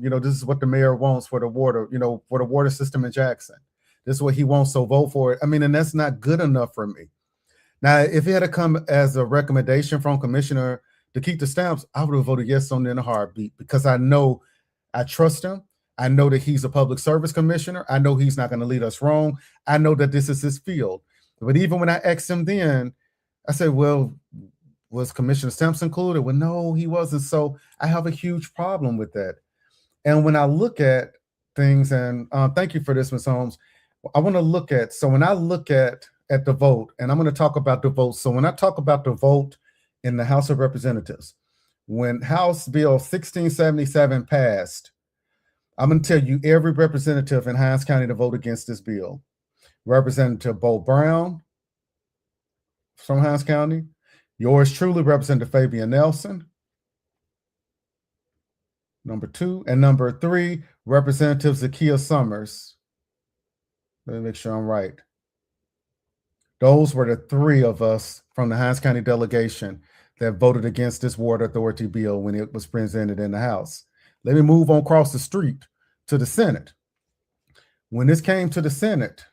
this is what the mayor wants for the water, for the water system in Jackson. This is what he wants, so vote for it. I mean, and that's not good enough for me. Now, if it had to come as a recommendation from Commissioner to keep the stamps, I would have voted yes on it in a heartbeat because I trust him. I know that he's a public service commissioner. I know he's not going to lead us wrong. I know that this is his field. But even when I asked him then, I said, well, was Commissioner Stamps included? Well, no, he wasn't. So I have a huge problem with that. And when I look at things, and thank you for this, Ms. Holmes, I want to look at, so when I look at the vote, and I'm going to talk about the vote. So when I talk about the vote in the House of Representatives, when House Bill 1677 passed, I'm going to tell you every representative in Hinds County to vote against this bill. Representative Bo Brown from Hinds County, yours truly, Representative Fabian Nelson, number 2, and number 3, Representative Zakiya Summers. Let me make sure I'm right. Those were the 3 of us from the Hinds County delegation that voted against this Water Authority bill when it was presented in the House. Let me move on across the street to the Senate. When this came to the Senate,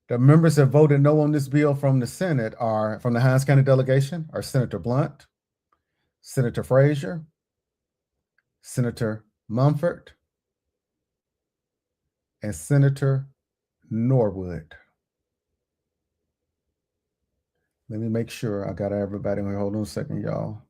the members that voted no on this bill from the Senate are, from the Hinds County delegation, are Senator Blunt, Senator Frazier, Senator Mumford, and Senator Norwood. Let me make sure I got everybody. Hold on a second, y'all.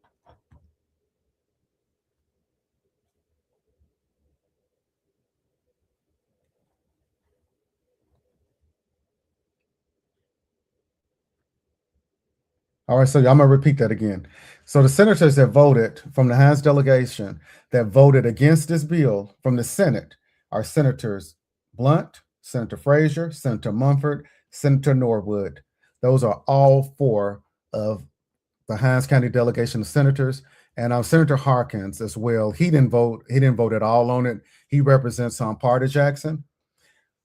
All right, so I'm going to repeat that again. So the senators that voted from the Hinds delegation that voted against this bill from the Senate are Senators Blunt, Senator Frazier, Senator Mumford, Senator Norwood. Those are all 4 of the Hinds County delegation of senators, and Senator Harkins as well. He didn't vote at all on it. He represents part of Jackson.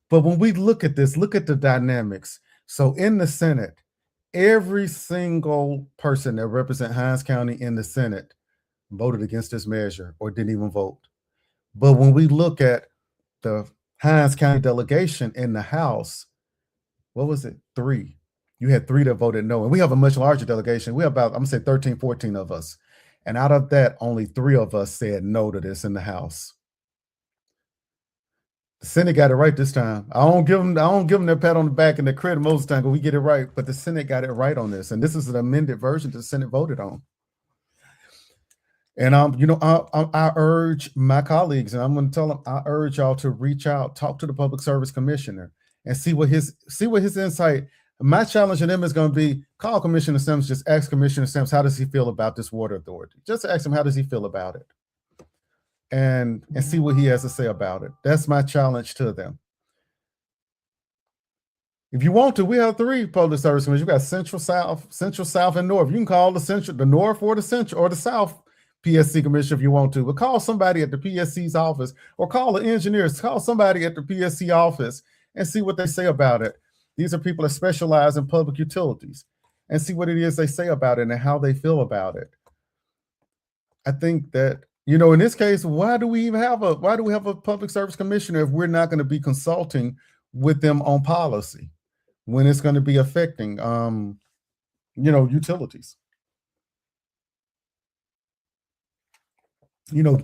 But when we look at this, look at the dynamics. So in the Senate, every single person that represents Hinds County in the Senate voted against this measure or didn't even vote. But when we look at the Hinds County delegation in the House, what was it? 3. You had 3 that voted no. And we have a much larger delegation. We have about, I'm going to say 13, 14 of us. And out of that, only 3 of us said no to this in the House. The Senate got it right this time. I don't give them their pat on the back and the credit most of the time, but we get it right. But the Senate got it right on this. And this is an amended version that the Senate voted on. And I urge my colleagues, and I'm going to tell them, I urge y'all to reach out, talk to the Public Service Commissioner, and see what his insight. My challenge to them is going to be call Commissioner Stamps, just ask Commissioner Stamps, how does he feel about this water authority? Just ask him, how does he feel about it? And see what he has to say about it. That's my challenge to them. If you want to, we have 3 public service commissions. We got Central, South, and North. You can call the North or the Central or the South PSC commission if you want to, but call somebody at the PSC's office or call the engineers, call somebody at the PSC office and see what they say about it. These are people that specialize in public utilities, and see what it is they say about it and how they feel about it. I think that You know, in this case, why do we have a public service commissioner if we're not going to be consulting with them on policy when it's going to be affecting utilities? You know,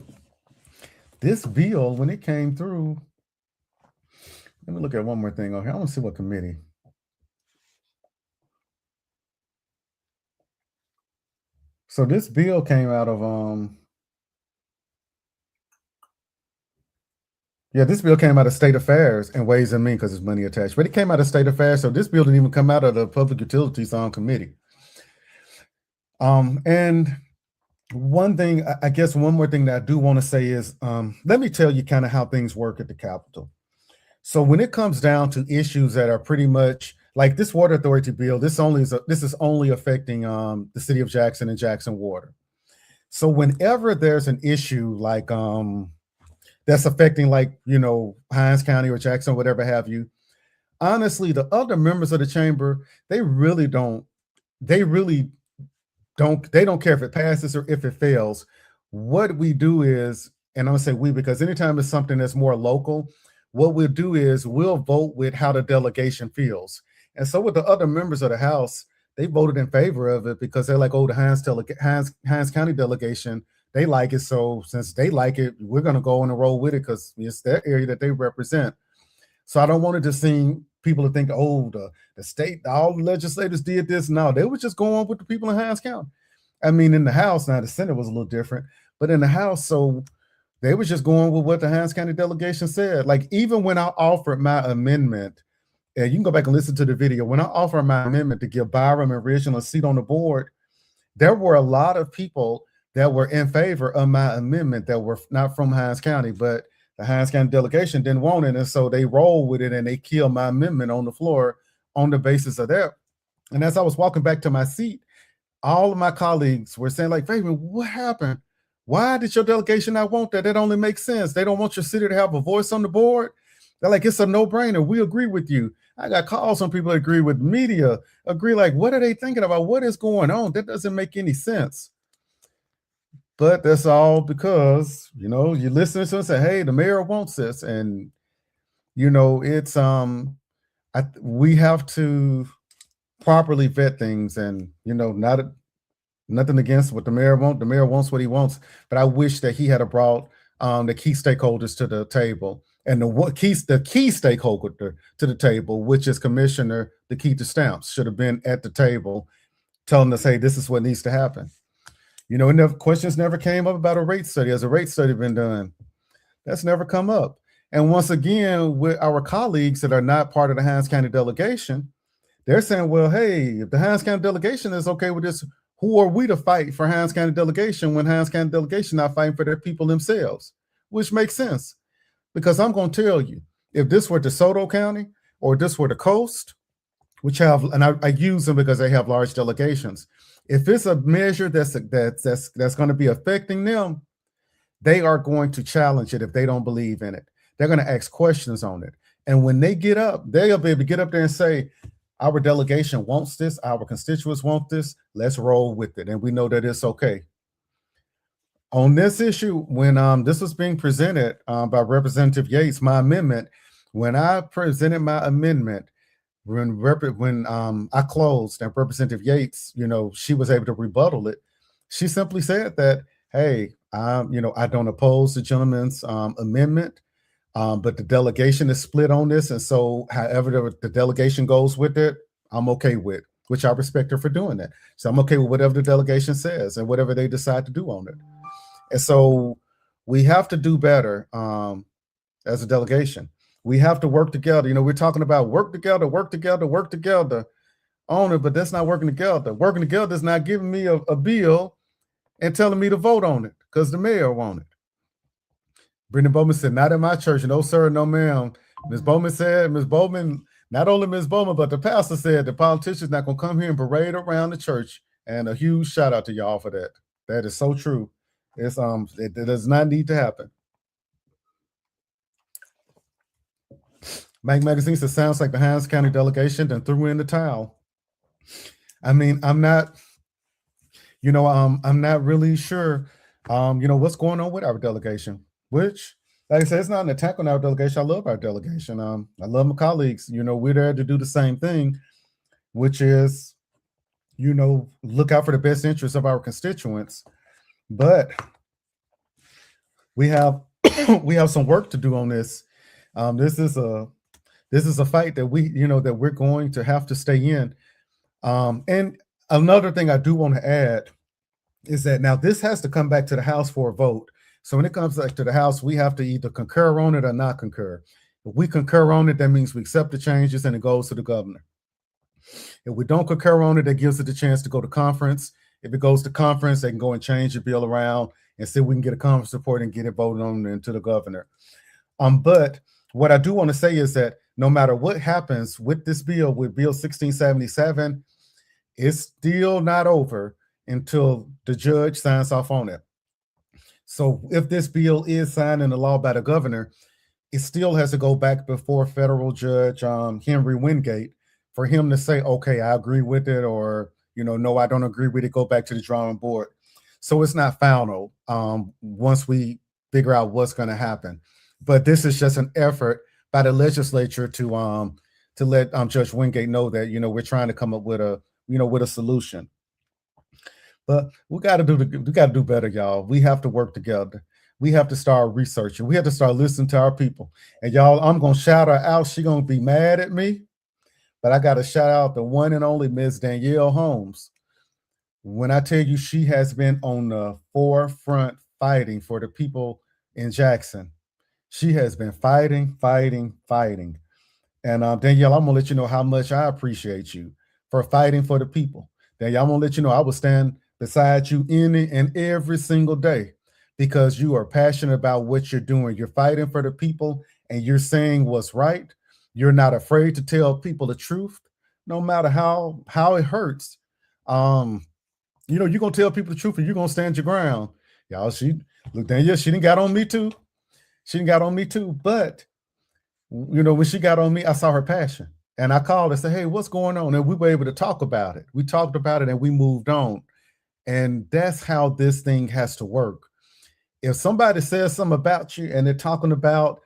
this bill, when it came through, let me look at one more thing on here. I want to see what committee. So this bill came out of this bill came out of State Affairs and Ways and Means because there's money attached. But it came out of State Affairs, so this bill didn't even come out of the Public Utilities Committee. And one thing, I guess one more thing that I do want to say is, let me tell you kind of how things work at the Capitol. So when it comes down to issues that are pretty much like this water authority bill, this is only affecting the city of Jackson and Jackson Water. So whenever there's an issue like that's affecting Hinds County or Jackson, whatever have you, honestly, the other members of the chamber, they don't care if it passes or if it fails. What we do is, and I'm gonna say we because anytime it's something that's more local, what we'll do is we'll vote with how the delegation feels. And so with the other members of the House, they voted in favor of it because they're like, oh, the Hinds County delegation, they like it. So since they like it, we're gonna go on and roll with it because it's their area that they represent. So I don't want it to seem people to think, oh, the state, all the legislators did this. No, they were just going with the people in Hinds County. I mean, in the House, now the Senate was a little different, but in the House, so they was just going with what the Hinds County delegation said. Like even when I offered my amendment, and you can go back and listen to the video, when I offered my amendment to give Byram and Original a seat on the board, there were a lot of people that were in favor of my amendment that were not from Hinds County, but the Hinds County delegation didn't want it. And so they rolled with it and they killed my amendment on the floor on the basis of that. And as I was walking back to my seat, all of my colleagues were saying like, Fabian, what happened? Why did your delegation not want that? That only makes sense. They don't want your city to have a voice on the board. They're like, it's a no-brainer. We agree with you. I got calls from people that agree with media, agree like, what are they thinking about? What is going on? That doesn't make any sense. But that's all because, you listen to them say, hey, the mayor wants this. And, it's, we have to properly vet things and, nothing against what the mayor wants. The mayor wants what he wants, but I wish that he had brought the key stakeholders to the table and the key stakeholder to the table, which is Commissioner Lakeith Stamps, should have been at the table telling us, hey, this is what needs to happen. Questions never came up about a rate study. Has a rate study been done? That's never come up. And once again, with our colleagues that are not part of the Hinds County delegation, they're saying, well, hey, if the Hinds County delegation is okay with this, who are we to fight for Hinds County delegation when Hinds County delegation not fighting for their people themselves? Which makes sense. Because I'm going to tell you, if this were DeSoto County or this were the coast, which have, and I use them because they have large delegations, if it's a measure that's going to be affecting them, they are going to challenge it if they don't believe in it. They're going to ask questions on it. And when they get up, they'll be able to get up there and say, our delegation wants this, our constituents want this, let's roll with it. And we know that it's okay. On this issue, when this was being presented by Representative Yates, my amendment, when I presented my amendment, when I closed and Representative Yates, she was able to rebuttal it. She simply said that, hey, I don't oppose the gentleman's amendment, but the delegation is split on this. And so however the delegation goes with it, I'm okay with, which I respect her for doing that. So I'm okay with whatever the delegation says and whatever they decide to do on it. And so we have to do better as a delegation. We have to work together. We're talking about work together on it, but that's not working together. Working together is not giving me a bill and telling me to vote on it because the mayor wants it. Brendan Bowman said, not in my church. No, sir, no, ma'am. Ms. Bowman, not only Ms. Bowman, but the pastor said the politician's not going to come here and parade around the church. And a huge shout out to y'all for that. That is so true. It does not need to happen. Mike Magazine says, sounds like the Hinds County delegation then threw in the towel. I mean, I'm not really sure What's going on with our delegation, which, like I said, it's not an attack on our delegation. I love our delegation. I love my colleagues. We're there to do the same thing, which is, look out for the best interests of our constituents. But we have we have some work to do on this. This is a fight that that we're going to have to stay in. And another thing I do want to add is that now this has to come back to the House for a vote. So when it comes back to the House, we have to either concur on it or not concur. If we concur on it, that means we accept the changes and it goes to the governor. If we don't concur on it, that gives it the chance to go to conference. If it goes to conference, they can go and change the bill around and see if we can get a conference report and get it voted on into the governor. But what I do want to say is that no matter what happens with this bill, with Bill 1677, it's still not over until the judge signs off on it. So if this bill is signed into law by the governor, it still has to go back before federal judge Henry Wingate for him to say, okay, I agree with it, or, no, I don't agree with it, go back to the drawing board. So it's not final once we figure out what's going to happen. But this is just an effort by the legislature to let Judge Wingate know that, we're trying to come up with a solution. But we got to do better, y'all. We have to work together. We have to start researching. We have to start listening to our people. And y'all, I'm going to shout her out. She's going to be mad at me. But I got to shout out the one and only Ms. Danielle Holmes. When I tell you she has been on the forefront fighting for the people in Jackson, she has been fighting. And Danielle, I'm going to let you know how much I appreciate you for fighting for the people. Danielle, I'm going to let you know I will stand beside you any and every single day because you are passionate about what you're doing. You're fighting for the people and you're saying what's right. You're not afraid to tell people the truth, no matter how it hurts. You're going to tell people the truth and you're going to stand your ground. Y'all, Danielle, she didn't got on me too. But, when she got on me, I saw her passion. And I called and said, hey, what's going on? And we were able to talk about it. We talked about it and we moved on. And that's how this thing has to work. If somebody says something about you and they're talking about,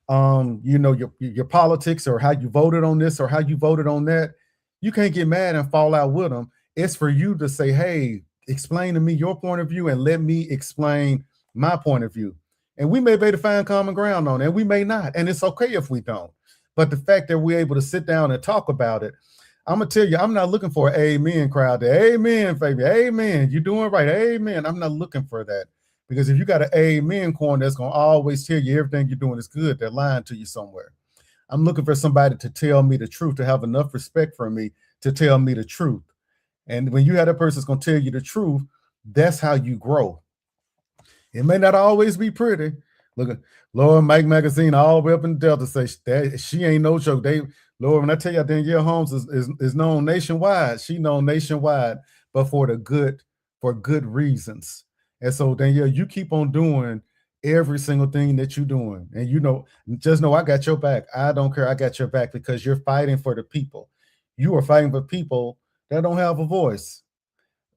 your politics or how you voted on this or how you voted on that, you can't get mad and fall out with them. It's for you to say, hey, explain to me your point of view and let me explain my point of view. And we may be able to find common ground on it, and we may not. And it's okay if we don't. But the fact that we're able to sit down and talk about it, I'm going to tell you, I'm not looking for an amen crowd there. Amen, baby. Amen. You're doing right. Amen. I'm not looking for that. Because if you got an amen corner that's going to always tell you everything you're doing is good, they're lying to you somewhere. I'm looking for somebody to tell me the truth, to have enough respect for me to tell me the truth. And when you have that person that's going to tell you the truth, that's how you grow. It may not always be pretty. Look at Lord Mike Magazine all the way up in Delta say that she ain't no joke. Lord, when I tell you Danielle Holmes is known nationwide, she known nationwide, but for good reasons. And so Danielle, you keep on doing every single thing that you're doing. And just know I got your back. I don't care. I got your back because you're fighting for the people. You are fighting for people that don't have a voice.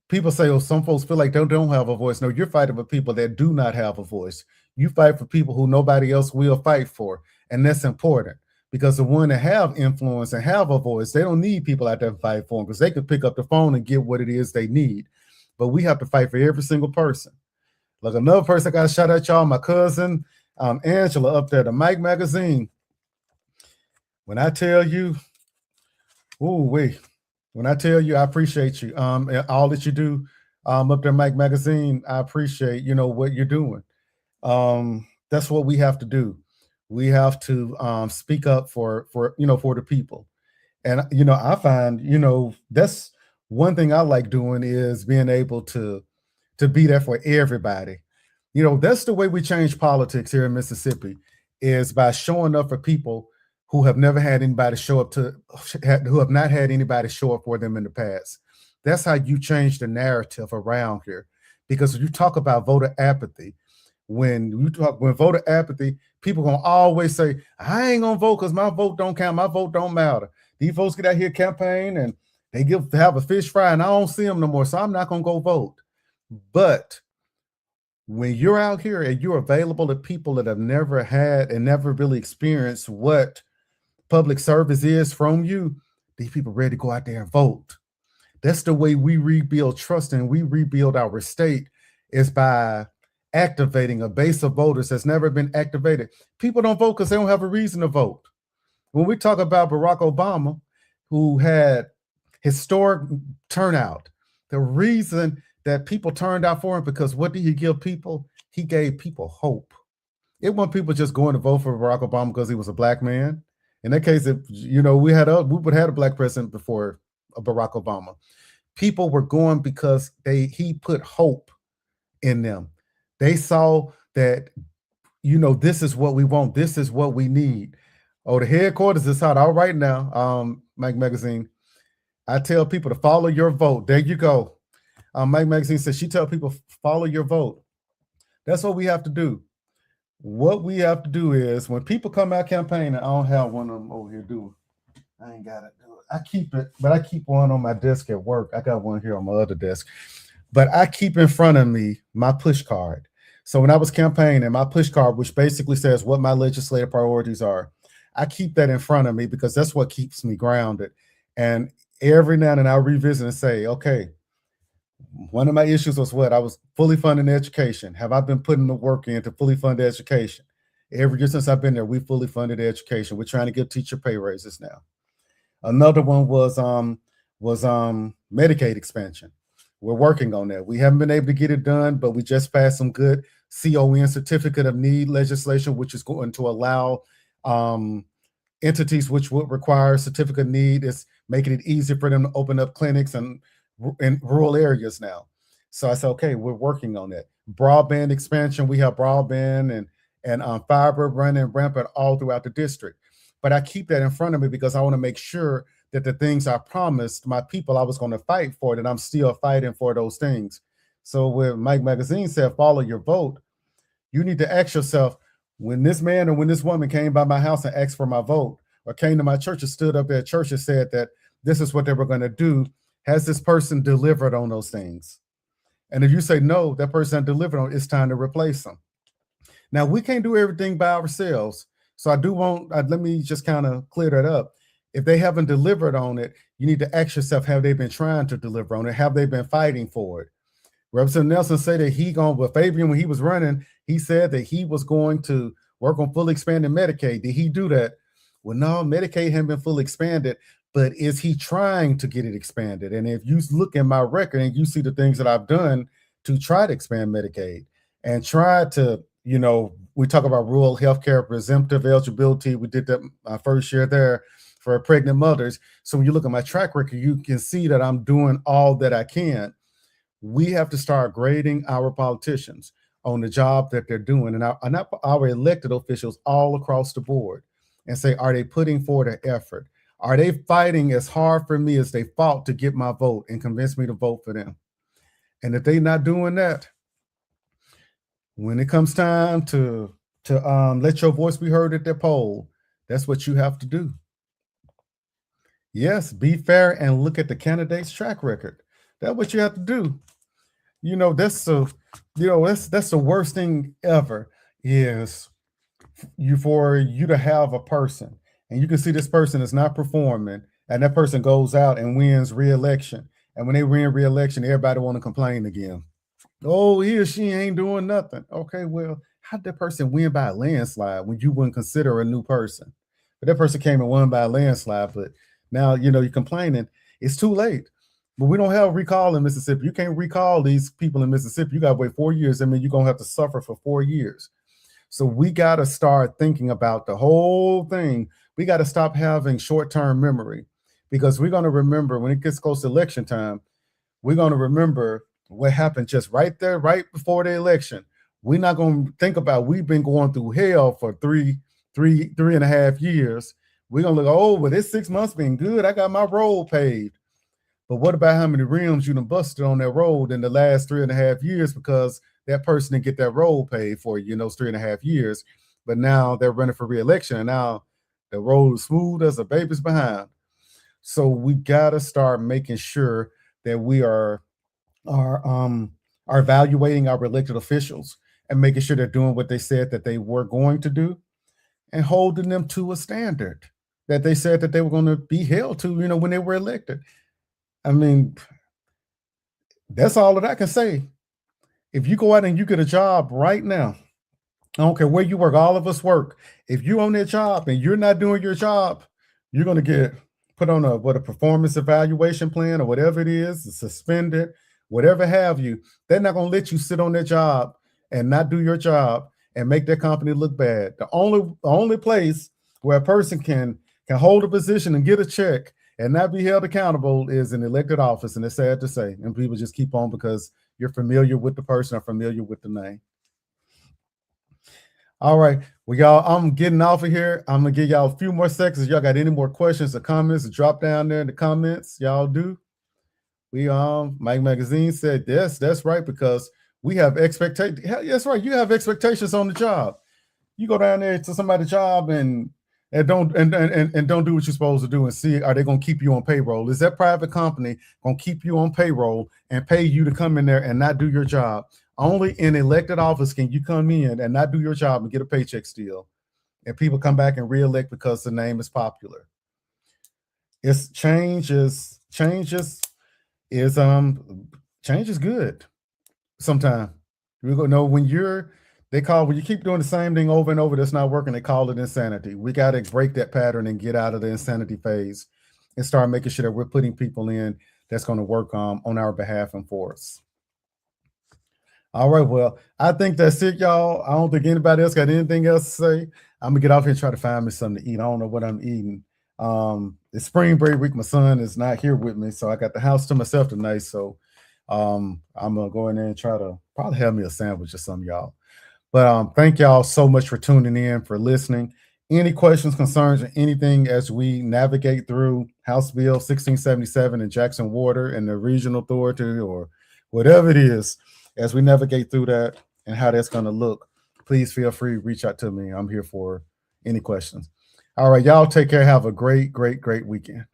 People say, oh, some folks feel like they don't have a voice. No, you're fighting for people that do not have a voice. You fight for people who nobody else will fight for. And that's important because the one that have influence and have a voice, they don't need people out there to fight for them because they could pick up the phone and get what it is they need. But we have to fight for every single person. Like another person I got to shout out y'all, my cousin, Angela up there, the Mike Magazine. When I tell you, when I tell you, I appreciate you, all that you do up there, Mike Magazine, I appreciate, what you're doing. That's what we have to do. We have to speak up for the people. And, I find, that's one thing I like doing is being able to be there for everybody. That's the way we change politics here in Mississippi is by showing up for people who have never had anybody show up who have not had anybody show up for them in the past. That's how you change the narrative around here. Because when you talk about voter apathy, when voter apathy, people gonna always say, I ain't gonna vote because my vote don't count, my vote don't matter. These folks get out here campaign and they have a fish fry and I don't see them no more, so I'm not gonna go vote. But When you're out here and you're available to people that have never had and never really experienced what public service is from you, these people ready to go out there and vote. That's the way we rebuild trust and we rebuild our state is by activating a base of voters that's never been activated. People don't vote because they don't have a reason to vote. When we talk about Barack Obama, who had historic turnout, the reason that people turned out for him because what did he give people? He gave people hope. It wasn't people just going to vote for Barack Obama because he was a black man. In that case, if we would have had a black president before Barack Obama. People were going because he put hope in them. They saw that, this is what we want. This is what we need. Oh, the headquarters is hot. All right now, Mike Magazine. I tell people to follow your vote. There you go. Mike Magazine says she tell people follow your vote. That's what we have to do. What we have to do is when people come out campaigning, I don't have one of them over here, do I ain't got it. I keep it, but I keep one on my desk at work. I got one here on my other desk, but I keep in front of me my push card. So when I was campaigning, my push card, which basically says what my legislative priorities are, I keep that in front of me because that's what keeps me grounded. And every now and then I'll revisit and say, okay, one of my issues was what? I was fully funding education. Have I been putting the work in to fully fund education? Every year since I've been there, we fully funded education. We're trying to give teacher pay raises now. Another one was Medicaid expansion. We're working on that. We haven't been able to get it done, but we just passed some good CON, certificate of need legislation, which is going to allow entities which would require certificate of need. Is making it easier for them to open up clinics and in rural areas now. So I said, okay, we're working on that. Broadband expansion. We have broadband and fiber running rampant all throughout the district. But I keep that in front of me because I want to make sure that the things I promised my people I was going to fight for, that I'm still fighting for those things. So when Mike Magazine said, follow your vote, you need to ask yourself, when this man or when this woman came by my house and asked for my vote, or came to my church and stood up there at church and said that this is what they were going to do, has this person delivered on those things? And if you say no, that person delivered on, it's time to replace them. Now, we can't do everything by ourselves. So I do want, let me just kind of clear that up. If they haven't delivered on it, you need to ask yourself, have they been trying to deliver on it? Have they been fighting for it? Representative Nelson said that but Fabian, when he was running, he said that he was going to work on fully expanding Medicaid. Did he do that? Well, no, Medicaid hadn't been fully expanded, but is he trying to get it expanded? And if you look at my record and you see the things that I've done to try to expand Medicaid and try to, we talk about rural healthcare, presumptive eligibility. We did that my first year there for pregnant mothers. So when you look at my track record, you can see that I'm doing all that I can. We have to start grading our politicians on the job that they're doing and our elected officials all across the board and say, are they putting forward an effort? Are they fighting as hard for me as they fought to get my vote and convince me to vote for them? And if they're not doing that, when it comes time to let your voice be heard at the poll, that's what you have to do. Yes, be fair and look at the candidate's track record. That's what you have to do. That's the worst thing ever is for you to have a person and you can see this person is not performing and that person goes out and wins re-election. And when they win re-election, everybody want to complain again. Oh, he or she ain't doing nothing. Okay, well, how'd that person win by a landslide when you wouldn't consider a new person? But that person came and won by a landslide, but now, you're complaining. It's too late. But we don't have recall in Mississippi. You can't recall these people in Mississippi. You got to wait 4 years. I mean, you're going to have to suffer for 4 years. So we got to start thinking about the whole thing. We got to stop having short-term memory because we're going to remember when it gets close to election time, we're going to remember what happened just right there, right before the election. We're not going to think about we've been going through hell for three and a half years. We're going to look, oh, well, this 6 months been good. I got my road paved. But what about how many rims you done busted on that road in the last 3.5 years because that person didn't get that road paid for you in those 3.5 years? But now they're running for re-election and now the road is smooth as a baby's behind. So we got to start making sure that we are are evaluating our elected officials and making sure they're doing what they said that they were going to do and holding them to a standard that they said that they were going to be held to, when they were elected. I mean, that's all that I can say. If you go out and you get a job right now, I don't care where you work, all of us work. If you own that job and you're not doing your job, you're going to get put on a performance evaluation plan or whatever it is, suspended, whatever have you. They're not going to let you sit on that job and not do your job and make that company look bad. The only place where a person can hold a position and get a check and not be held accountable is an elected office. And it's sad to say. And people just keep on because you're familiar with the person or familiar with the name. All right. Well, y'all, I'm getting off of here. I'm going to give y'all a few more seconds. If y'all got any more questions or comments, drop down there in the comments. Y'all do. Mike Magazine said, yes, that's right, because we have expectations. That's right. You have expectations on the job. You go down there to somebody's job and don't do what you're supposed to do and see, are they going to keep you on payroll? Is that private company going to keep you on payroll and pay you to come in there and not do your job? Only in elected office can you come in and not do your job and get a paycheck still. And people come back and reelect because the name is popular. Change is good sometimes. We go, no, when you keep doing the same thing over and over, that's not working, they call it insanity. We got to break that pattern and get out of the insanity phase and start making sure that we're putting people in that's going to work on our behalf and for us. All right, well, I think that's it, y'all. I don't think anybody else got anything else to say. I'm gonna get off here and try to find me something to eat. I don't know what I'm eating. It's spring break week. My son is not here with me, so I got the house to myself tonight. So I'm gonna go in there and try to probably have me a sandwich or something, y'all. But thank y'all so much for tuning in, for listening. Any questions, concerns, or anything as we navigate through House Bill 1677 in Jackson Water and the Regional Authority or whatever it is, as we navigate through that and how that's going to look, please feel free to reach out to me. I'm here for any questions. All right, y'all take care. Have a great, great, great weekend.